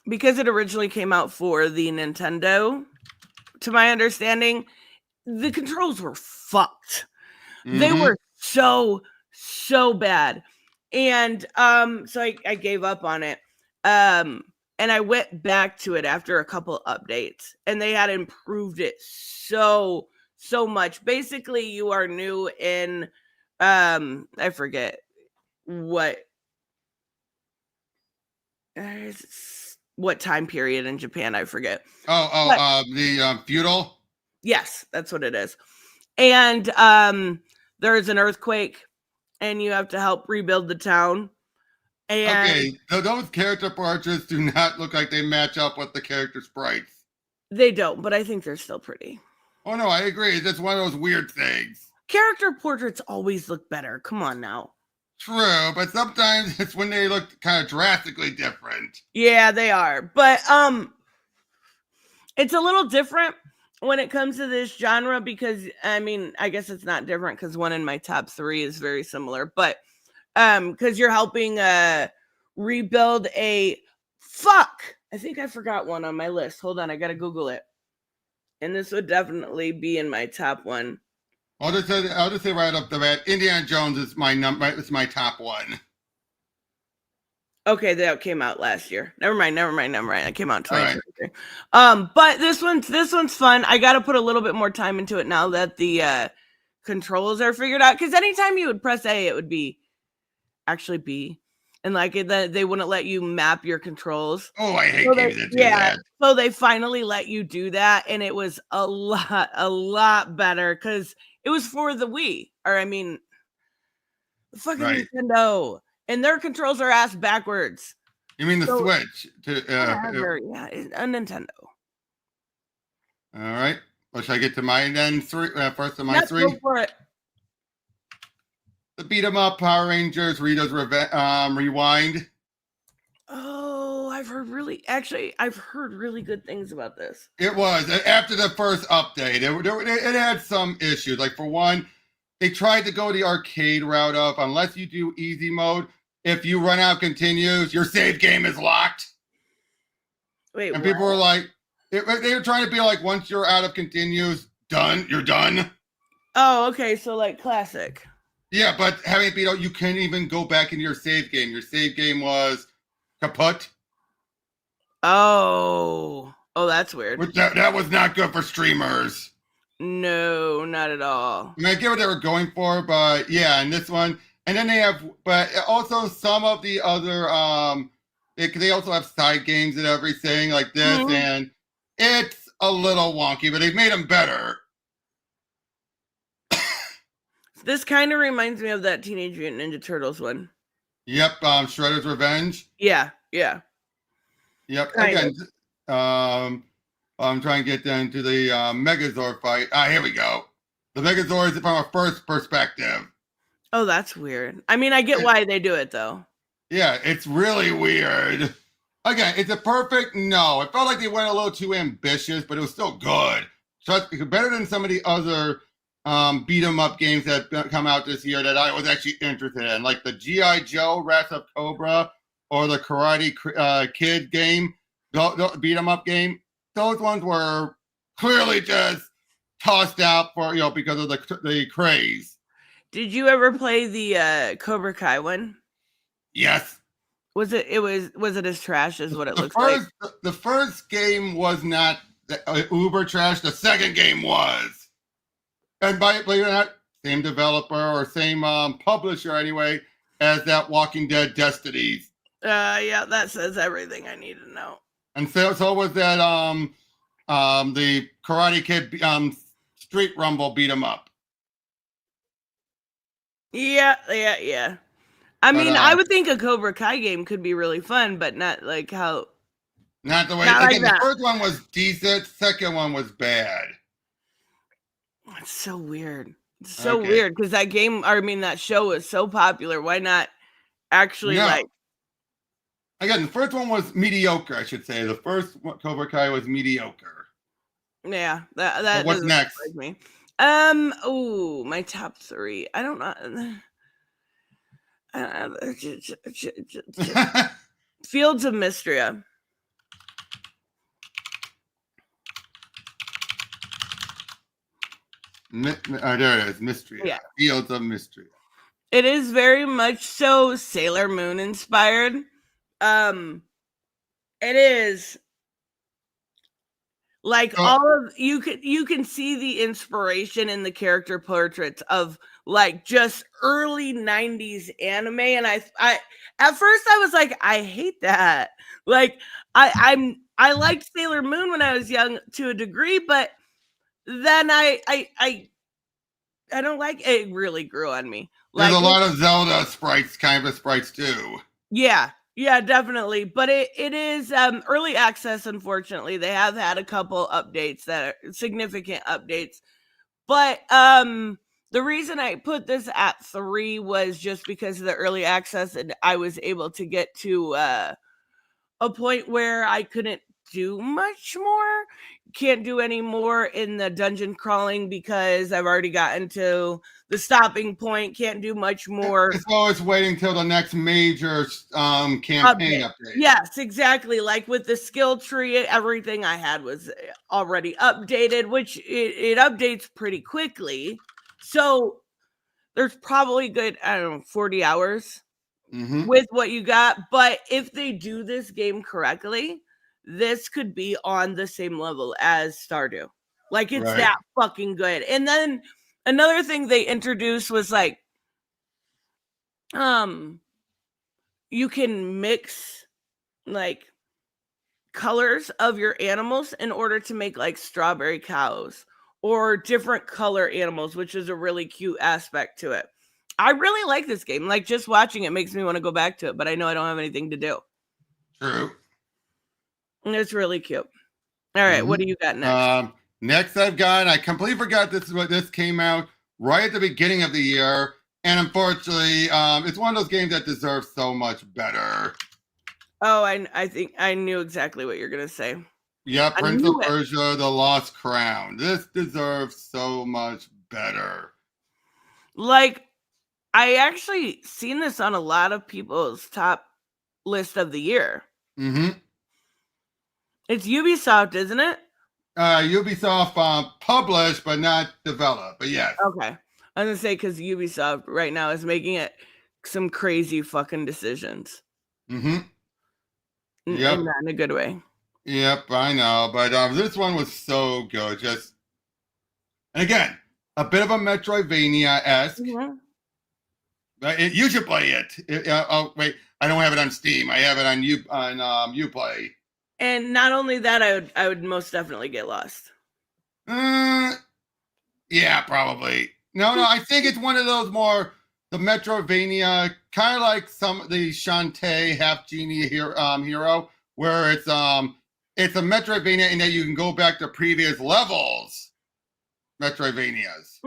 because it originally came out for the Nintendo, to my understanding, the controls were fucked. They were so bad. And so I gave up on it. And I went back to it after a couple updates, and they had improved it so much. Basically, you are new in I forget what time period in Japan, I forget. The feudal? Yes, that's what it is. And there's an earthquake, and you have to help rebuild the town. And okay, so those character portraits do not look like they match up with the character sprites. They don't, but I think they're still pretty. Oh, no, I agree. That's one of those weird things. Character portraits always look better. Come on now. True, but sometimes it's when they look kind of drastically different. Yeah, they are. But it's a little different when it comes to this genre because, I mean, I guess it's not different because one in my top 3 is very similar. But because you're helping rebuild I think I forgot one on my list. Hold on, I gotta Google it. And this would definitely be in my top 1. I'll just say right up the bat, Indiana Jones is my top 1. Okay, that came out last year. Never mind. That came out in 2023. Right. But this one's fun. I got to put a little bit more time into it now that the controls are figured out. Because anytime you would press A, it would be actually B, and like they wouldn't let you map your controls. Oh, I hate games that do that. So they finally let you do that, and it was a lot better because it was for the Wii, or I mean, Fucking Nintendo. And their controls are ass backwards. You mean the Switch? Whatever. Yeah, a Nintendo. All right. Well, should I get to mine then? First of my three? Go for it. The beat 'em up Power Rangers Rita's Rewind. Oh, I've heard really good things about this. It was after the first update. It had some issues. Like, for one, they tried to go the arcade route of, unless you do easy mode, if you run out continues, your save game is locked. Wait, and people were like, they were trying to be like, once you're out of continues, you're done. Oh, okay. So like classic. Yeah, but having it beat out, you can't even go back into your save game. Your save game was kaput. Oh, that's weird. That was not good for streamers. No, not at all. I mean, I get what they were going for, but yeah, and this one, and then they have, but also some of the other, they also have side games and everything like this, and it's a little wonky, but they've made them better. This kind of reminds me of that Teenage Mutant Ninja Turtles one. Yep, Shredder's Revenge. Yeah. Yep. Again, I'm trying to get into the Megazord fight. Here we go. The Megazord is from a first perspective. Oh, that's weird. I mean, I get why they do it, though. Yeah, it's really weird. Again, it's a perfect no. It felt like they went a little too ambitious, but it was still good. So it's better than some of the other beat 'em up games that come out this year that I was actually interested in, like the G.I. Joe Wrath of Cobra or the Karate Kid game, the beat 'em up game. Those ones were clearly just tossed out for because of the craze. Did you ever play the Cobra Kai one? Yes. Was it as trash as what it looks like? The first game was not uber trash. The second game was. And believe it or not, same developer or same publisher anyway as that Walking Dead Destinies. Yeah, that says everything I need to know. And so was that the Karate Kid Street Rumble beat 'em up. Yeah. I mean, I would think a Cobra Kai game could be really fun, but not like how. Not the way. Again, the first one was decent. Second one was bad. It's so weird. It's so weird because that show is so popular. Why not actually Again, the first one was mediocre, I should say. The first Cobra Kai was mediocre. Yeah, that what's next? Me. My top 3. I don't know. Fields of Mystria. There it is, Mystria. Yeah. Fields of Mystria. It is very much so Sailor Moon inspired. It is like you can see the inspiration in the character portraits of like just early 90s anime, and I at first I was like, I hate that. Like I liked Sailor Moon when I was young to a degree, but then I don't like it. It really grew on me. There's a lot of Zelda sprites too. Yeah, definitely. But it is early access, unfortunately. They have had a couple updates that are significant updates. But the reason I put this at 3 was just because of the early access, and I was able to get to a point where I couldn't do much more. Can't do any more in the dungeon crawling because I've already gotten to the stopping point. Can't do much more. So it's waiting till the next major campaign update. Yes, exactly. Like with the skill tree, everything I had was already updated, which it updates pretty quickly. So there's probably good, 40 hours with what you got. But if they do this game correctly, this could be on the same level as Stardew. Like it's that fucking good. And then another thing they introduced was like, you can mix like colors of your animals in order to make like strawberry cows or different color animals, which is a really cute aspect to it. I really like this game. Like, just watching it makes me want to go back to it, but I know I don't have anything to do. True. And it's really cute. All right, what do you got next? Next I've got, I completely forgot this came out right at the beginning of the year. And unfortunately, it's one of those games that deserves so much better. Oh, I think I knew exactly what you're going to say. Yeah, Prince of Persia, The Lost Crown. This deserves so much better. Like, I actually seen this on a lot of people's top list of the year. Mm-hmm. It's Ubisoft, isn't it? Ubisoft published, but not developed. But yes. Okay. I was going to say, because Ubisoft right now is making it some crazy fucking decisions. Mm-hmm. Yep. And not in a good way. Yep, I know. But this one was so good. And again, a bit of a Metroidvania-esque. Mm-hmm. You should play it. Oh, wait. I don't have it on Steam. I have it on Uplay. And not only that, I would most definitely get lost. Yeah, probably. No, I think it's one of those more the Metroidvania, kind of like some of the Shantae Half Genie hero, where it's a Metroidvania in that you can go back to previous levels. Metroidvanias.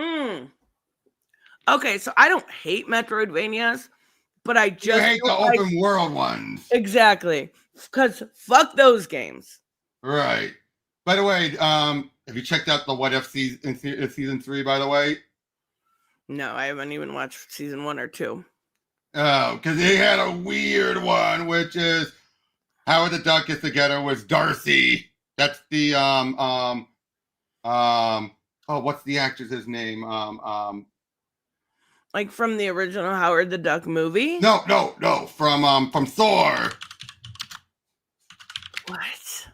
Okay, so I don't hate Metroidvanias, but I just hate the open world ones. Exactly, because fuck those games. Right. By the way, have you checked out the What If season 3? By the way. No, I haven't even watched season 1 or 2. Oh, because they had a weird one, which is Howard the Duck gets together with Darcy. That's the what's the actress's name? Like from the original Howard the Duck movie? No, from Thor. What?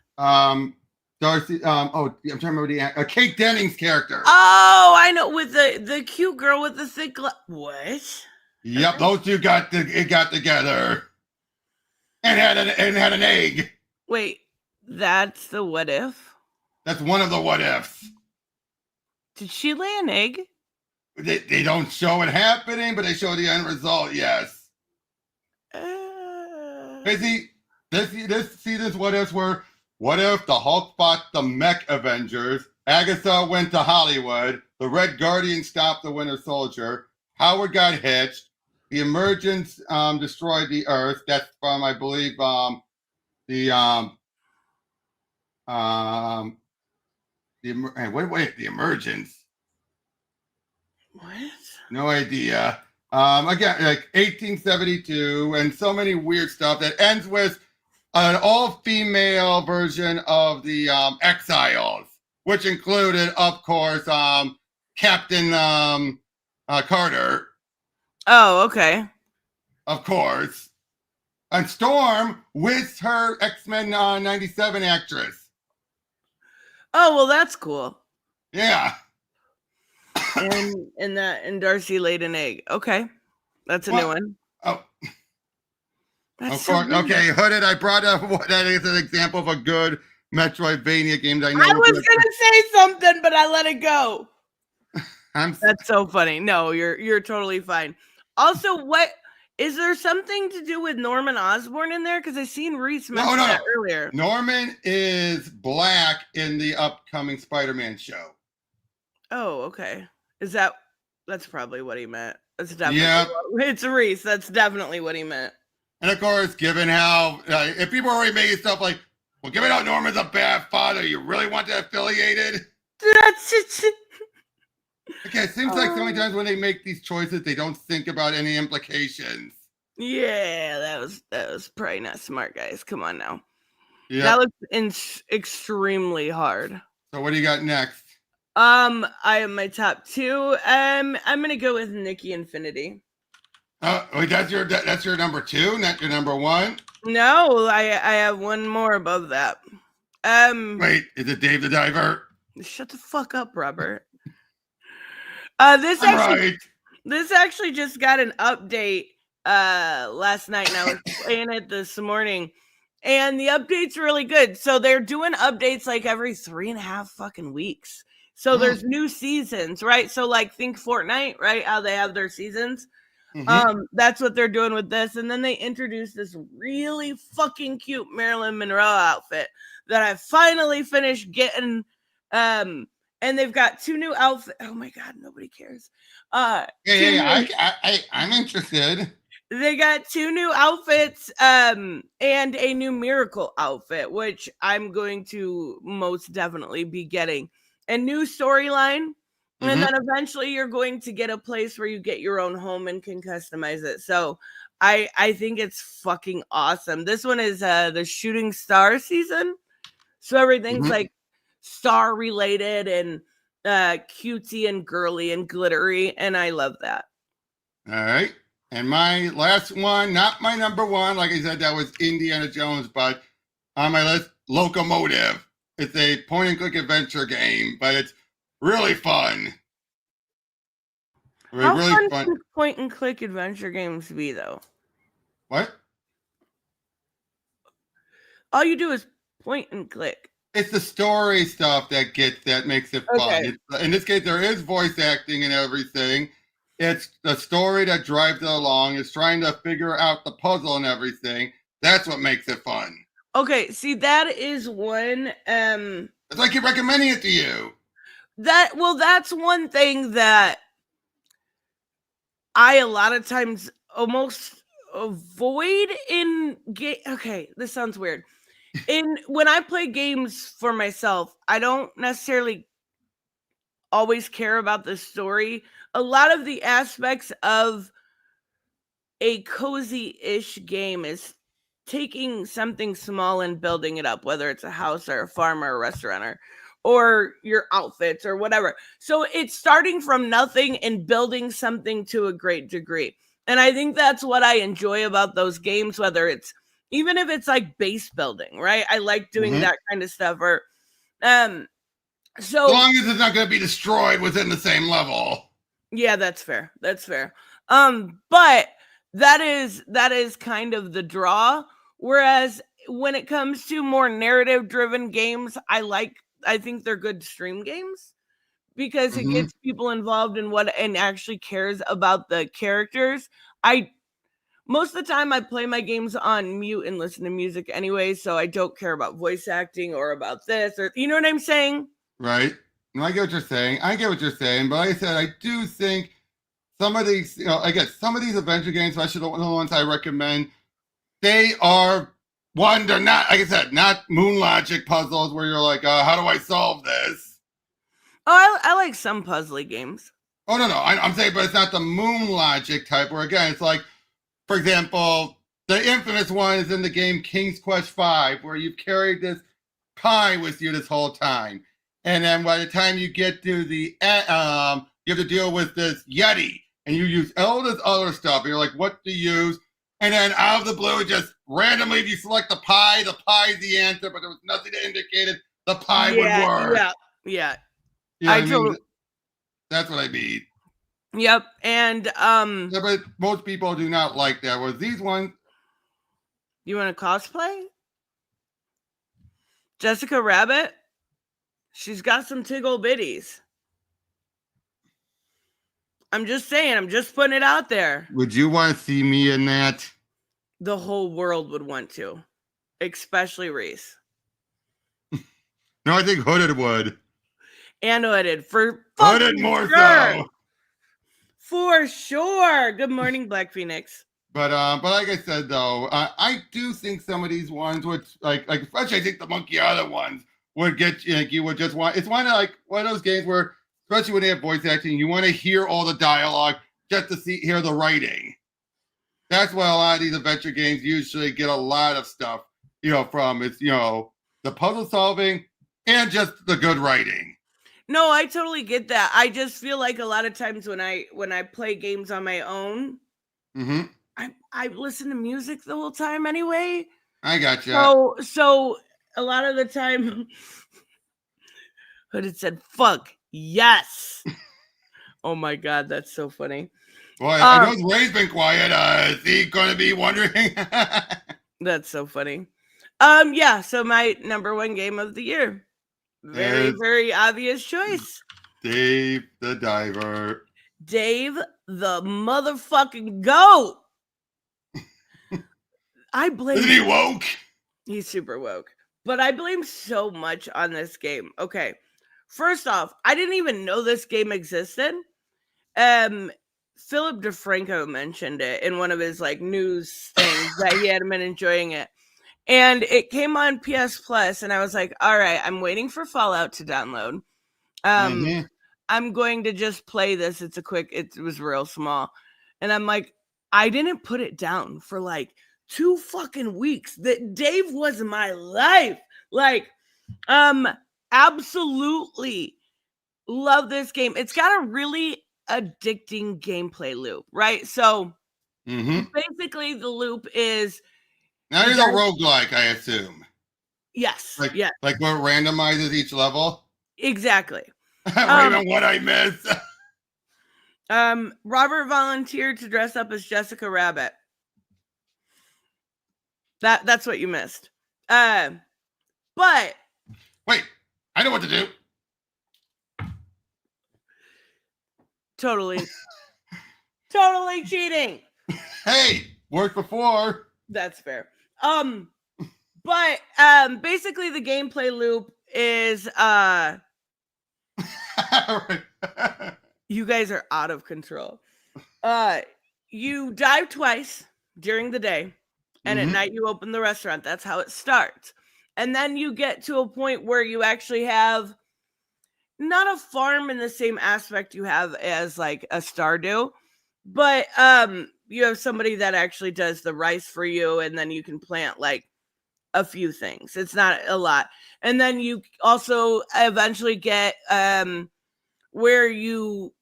Darcy, I'm trying to remember the Kate Dennings character. Oh, I know, with the cute girl with the thick what? Yep, those two got together and had an egg. Wait, that's the What If? That's one of the What Ifs. Did she lay an egg? They don't show it happening, but they show the end result. Yes. This What Ifs were. What if the Hulk fought the Mech Avengers? Agatha went to Hollywood. The Red Guardian stopped the Winter Soldier. Howard got hitched. The Emergence destroyed the Earth. That's from, I believe, the Emergence. What? No idea. Again, like 1872, and so many weird stuff that ends with an all-female version of the Exiles, which included, of course, Captain Carter. Oh, okay. Of course. And Storm with her X-Men 97 actress. Oh, well, that's cool. Yeah. and Darcy laid an egg. Okay. That's a new one. Oh. That's of course. Okay, Hooded, I brought up that is an example of a good Metroidvania game that I know. I was gonna say something, but I let it go. That's so funny. No, you're totally fine. Also, what is there something to do with Norman Osborn in there? Because I seen Reese mention that earlier. Norman is black in the upcoming Spider-Man show. Oh, okay. That's probably what he meant. That's definitely it's Reese. That's definitely what he meant. And of course, given how if people are already making stuff like, well, given how Norman's a bad father, you really want that affiliated? That's it. Okay, it seems like so many times when they make these choices, they don't think about any implications. Yeah, that was probably not smart, guys. Come on now. Yeah, that looks extremely hard. So what do you got next? I have my top 2. I'm gonna go with Nikki Infinity. Wait, that's your number 2, not your number 1? No, I have one more above that. Wait, is it Dave the Diver? Shut the fuck up, Robert. This actually just got an update last night, and I was playing it this morning, and the update's really good. So they're doing updates like every 3.5 fucking weeks. So there's new seasons, right? So like think Fortnite, right? How they have their seasons. That's what they're doing with this. And then they introduced this really fucking cute Marilyn Monroe outfit that I finally finished getting. And they've got 2 new outfits. Oh my God, nobody cares. I'm interested. They got 2 new outfits and a new Miracle outfit, which I'm going to most definitely be getting. A new storyline. And then eventually you're going to get a place where you get your own home and can customize it. So I think it's fucking awesome. This one is the Shooting Star season. So everything's like star related and cutesy and girly and glittery. And I love that. All right. And my last one, not my number one, like I said, that was Indiana Jones, but on my list, Locomotive. It's a point-and-click adventure game, but it's really fun. How really fun can point-and-click adventure games be, though? What? All you do is point and click. It's the story stuff that makes it fun. In this case, there is voice acting and everything. It's the story that drives it along. It's trying to figure out the puzzle and everything. That's what makes it fun. Okay, see, that is one. It's like you're recommending it to you. That's one thing that I a lot of times almost avoid in game. Okay, this sounds weird. When I play games for myself, I don't necessarily always care about the story. A lot of the aspects of a cozy-ish game is taking something small and building it up, whether it's a house or a farm or a restaurant or your outfits or whatever. So it's starting from nothing and building something to a great degree. And I think that's what I enjoy about those games, whether it's even if it's like base building, right? I like doing that kind of stuff. Or so as long as it's not going to be destroyed within the same level. Yeah, that's fair. That's fair. But that is kind of the draw. Whereas when it comes to more narrative driven games, I think they're good stream games because it gets people involved in and actually cares about the characters. Most of the time I play my games on mute and listen to music anyway, so I don't care about voice acting or about this or you know what I'm saying? Right. No, I get what you're saying. But like I said, I do think some of these, some of these adventure games, especially the ones I recommend, they are they're not, like I said, not Moon Logic puzzles where you're like, how do I solve this? Oh, I like some puzzly games. Oh, no. I'm saying, but it's not the Moon Logic type where, again, it's like, for example, the infamous one is in the game King's Quest V, where you've carried this pie with you this whole time. And then by the time you get to the, you have to deal with this Yeti. And you use all this other stuff. And you're like, what to use? And then out of the blue, just randomly, if you select the pie is the answer, but there was nothing that indicated the pie would work. Yeah. You know I mean? That's what I mean. Yep. And yeah, but most people do not like that. Whereas these ones. You want to cosplay? Jessica Rabbit? She's got some tickle bitties. I'm just saying, I'm just putting it out there. Would you want to see me in that? The whole world would want to, especially Reese. No, I think Hooded would. And Hooded for Hooded more so. For sure. Good morning, Black Phoenix. But like I said though, I do think some of these ones would like especially I think the Monkey Island ones would get you. Like, you would just want. It's one of those games where, especially when they have voice acting, you want to hear all the dialogue just to hear the writing. That's why a lot of these adventure games usually get a lot of stuff, from it's the puzzle solving and just the good writing. No, I totally get that. I just feel like a lot of times when I play games on my own, I listen to music the whole time anyway. I gotcha. So a lot of the time, Hooded said, "Fuck yes." Oh my God, that's so funny. Boy, I know Ray's been quiet. Is he going to be wondering? That's so funny. Yeah. So my number one game of the year. Very, very obvious choice. Dave the Diver. Dave the motherfucking GOAT. I blame. Isn't he woke? He's super woke. But I blame so much on this game. Okay. First off, I didn't even know this game existed. Philip DeFranco mentioned it in one of his like news things that he had been enjoying it. And it came on PS Plus, and I was like, all right, I'm waiting for Fallout to download. I'm going to just play this. It was real small. And I'm like, I didn't put it down for like 2 fucking weeks. That Dave was my life. Like, absolutely love this game. It's got a really addicting gameplay loop, right? So basically the loop is now it's a roguelike, I assume. Yes. Like where it randomizes each level. Exactly. Raven, what I missed. Robert volunteered to dress up as Jessica Rabbit. That's what you missed. But wait, I know what to do. Totally cheating. Hey, worked before. That's fair. But basically the gameplay loop is you guys are out of control. You dive twice during the day, and at night you open the restaurant. That's how it starts. And then you get to a point where you actually have not a farm in the same aspect you have as like a Stardew, but you have somebody that actually does the rice for you, and then you can plant like a few things. It's not a lot. And then you also eventually get where you,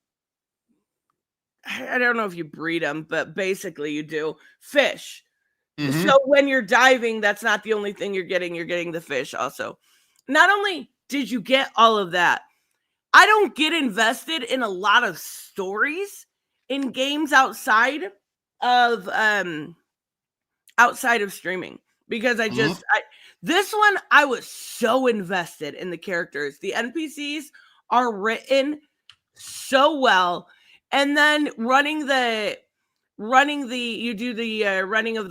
I don't know if you breed them, but basically you do fish. So when you're diving, that's not the only thing you're getting the fish also. Not only did you get all of that, I don't get invested in a lot of stories in games outside of streaming, because this one I was so invested in the characters. The NPCs are written so well, and then running of the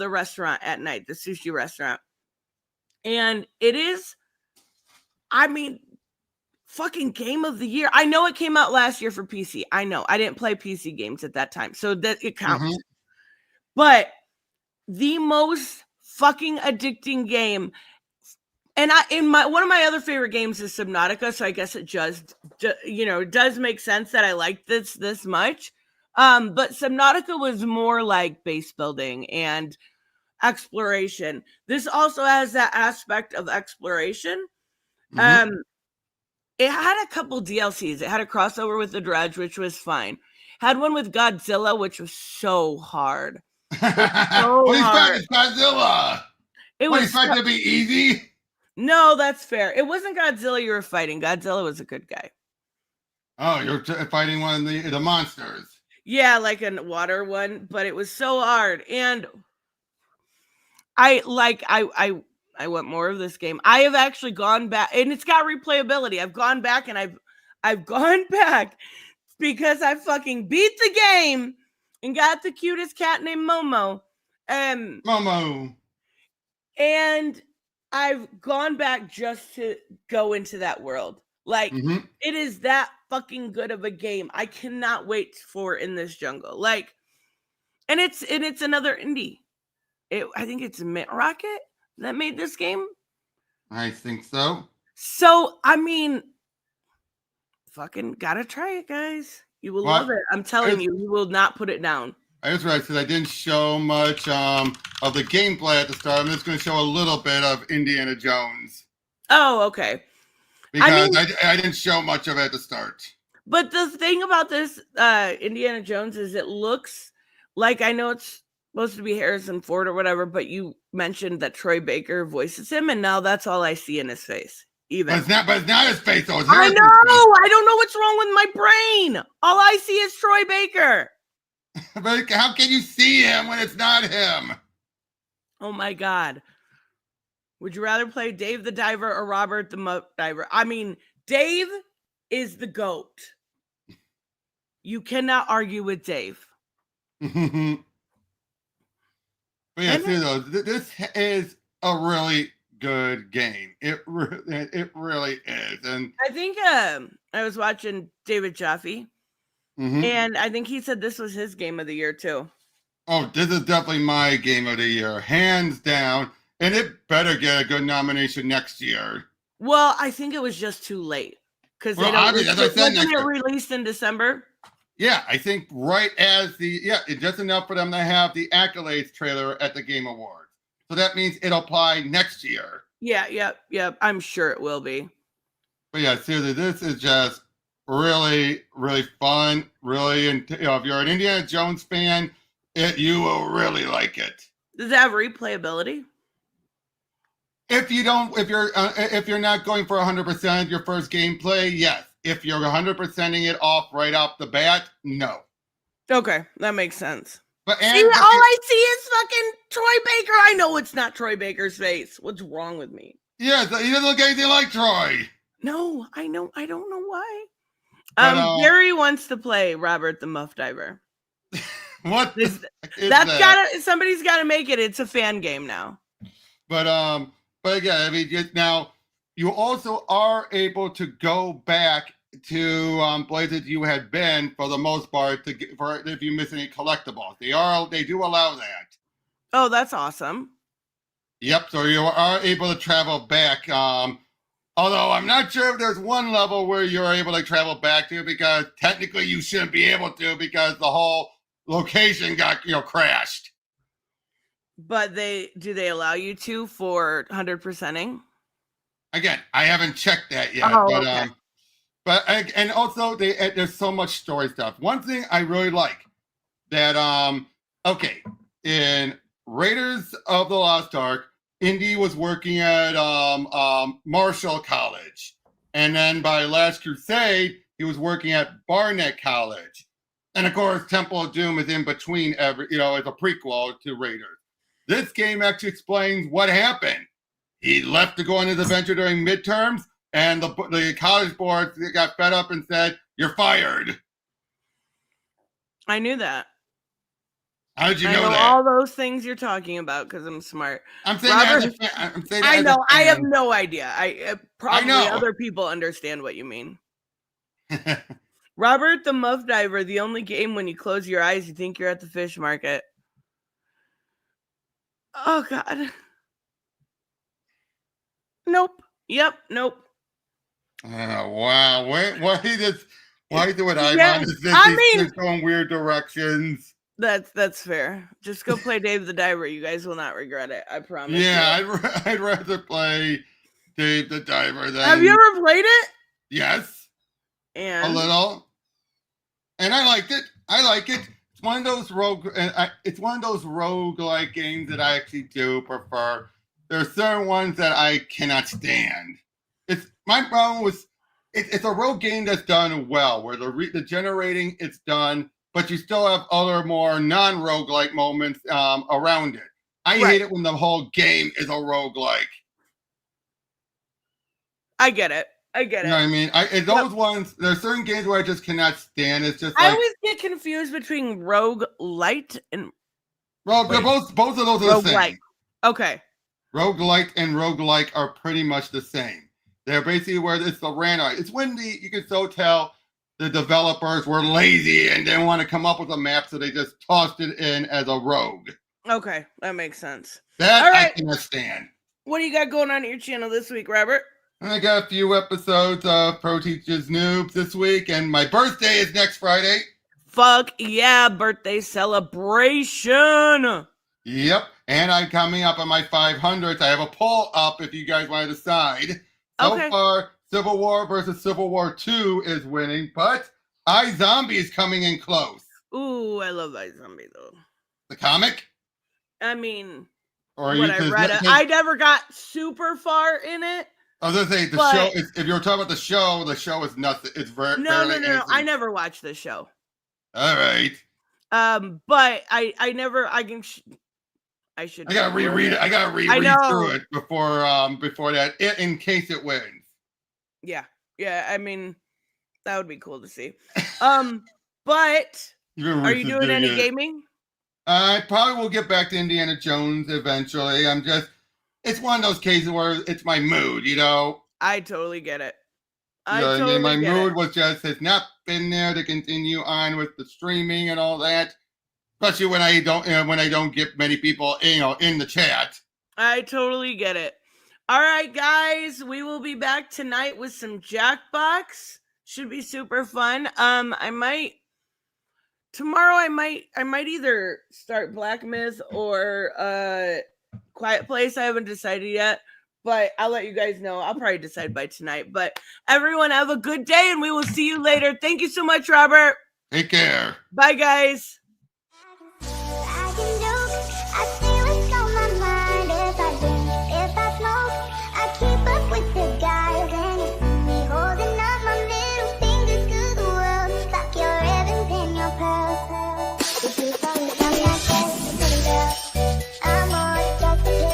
restaurant at night, the sushi restaurant, and it is, I mean, fucking game of the year. I know it came out last year for PC. I know I didn't play PC games at that time, so that it counts. But the most fucking addicting game, and one of my other favorite games is Subnautica, so I guess it just does make sense that I like this much. But Subnautica was more like base building and exploration. This also has that aspect of exploration. It had a couple DLCs. It had a crossover with The Dredge, which was fine. Had one with Godzilla, which was so hard. It's Godzilla. Was expected to be easy? No, that's fair. It wasn't Godzilla you were fighting. Godzilla was a good guy. Oh, you're fighting one of the monsters. Yeah, like a water one, but it was so hard. And I want more of this game. I have actually gone back, and it's got replayability. I've gone back and I've gone back because I fucking beat the game and got the cutest cat named Momo. Momo. And I've gone back just to go into that world. Like, it is that fucking good of a game. I cannot wait for In This Jungle. Like, and it's another indie. I think it's Mint Rocket that made this game. I think so. So, I mean, fucking gotta try it, guys. You will love it. I'm telling you, you will not put it down. I was right, because I didn't show much of the gameplay at the start. I'm just going to show a little bit of Indiana Jones. Oh, okay. Because I didn't show much of it at the start. But the thing about this Indiana Jones is it looks like, I know it's supposed to be Harrison Ford or whatever, but you mentioned that Troy Baker voices him, and now that's all I see in his face. But it's not his face, though. I know! I don't know what's wrong with my brain! All I see is Troy Baker! But how can you see him when it's not him? Oh my God. Would you rather play Dave the Diver or Robert the Diver? I mean, Dave is the GOAT. You cannot argue with Dave. But yeah, this is a really good game. It really is. And I think I was watching David Jaffe, and I think he said this was his game of the year too. Oh, this is definitely my game of the year, hands down. And it better get a good nomination next year. Well, I think it was just too late because they don't. Wasn't it released in December? Yeah, I think right as it's just enough for them to have the accolades trailer at the Game Awards. So that means it'll apply next year. Yeah, yep. I'm sure it will be. But yeah, seriously, this is just really, really fun. Really, and if you're an Indiana Jones fan, you will really like it. Does it have replayability? If you're not going for 100% your first gameplay, yes. If you're 100%ing it right off the bat, no. Okay, that makes sense. But all I see is fucking Troy Baker. I know it's not Troy Baker's face. What's wrong with me? Yeah, he doesn't look anything like Troy. No, I know. I don't know why. Gary wants to play Robert the Muff Diver. What? Somebody's got to make it. It's a fan game now. But again, I mean, now you also are able to go back to places you had been for the most part for if you miss any collectibles. They do allow that. Oh, that's awesome. Yep. So you are able to travel back. Although I'm not sure if there's one level where you're able to travel back to, because technically you shouldn't be able to, because the whole location got crashed. But do they allow you to for 100%ing? Again, I haven't checked that yet. And also there's so much story stuff. One thing I really like that in Raiders of the Lost Ark, Indy was working at Marshall College, and then by Last Crusade he was working at Barnett College, and of course Temple of Doom is in between as a prequel to Raiders. This game actually explains what happened. He left to go on his adventure during midterms, and the college board got fed up and said, "You're fired." I knew that. How did you know that? All those things you're talking about because I'm smart. I'm saying that I know. I have no idea. Probably other people understand what you mean. Robert the Muff Diver, the only game when you close your eyes, you think you're at the fish market. Oh, God. Nope. Yep. Nope. Oh, wow. Why do it? I mean, going weird directions. That's fair. Just go play Dave the Diver. You guys will not regret it. I promise. Yeah, I'd rather play Dave the Diver than. Have you ever played it? Yes. And a little. And I liked it. I like it. It's one of those roguelike games that I actually do prefer. There are certain ones that I cannot stand. My problem was it's a rogue game that's done well, where the generating it's done, but you still have other more non-roguelike moments around it. I hate it when the whole game is a roguelike. I get it. You know what I mean? Those ones, there's certain games where I just cannot stand. It's just I always get confused between roguelite and both of those are the same. Okay. Roguelite and roguelike are pretty much the same. They're basically where it's the random. It's when you can so tell the developers were lazy and didn't want to come up with a map, so they just tossed it in as a rogue. Okay, that makes sense. That I can understand. What do you got going on at your channel this week, Robert? I got a few episodes of Pro Teaches Noobs this week, and my birthday is next Friday. Fuck yeah, birthday celebration. Yep, and I'm coming up on my 500th. I have a poll up if you guys want to decide. So far, Civil War versus Civil War 2 is winning, but iZombie is coming in close. Ooh, I love iZombie, though. The comic? I mean, I read it. I never got super far in it. I was going to say, show, if you're talking about the show is nothing. It's very No. I never watched the show. All right. But I gotta reread it. I gotta reread through it before that, in case it wins. Yeah. I mean, that would be cool to see. But are you doing any gaming? I probably will get back to Indiana Jones eventually. It's one of those cases where it's my mood, you know. I totally get it. My mood has not been there to continue on with the streaming and all that, especially when I don't get many people, in the chat. I totally get it. All right, guys, we will be back tonight with some Jackbox. Should be super fun. Tomorrow I might either start Black Myth or Quiet Place. I haven't decided yet, but I'll let you guys know. I'll probably decide by tonight. But everyone have a good day, and we will see you later. Thank you so much, Robert. Take care. Bye, guys.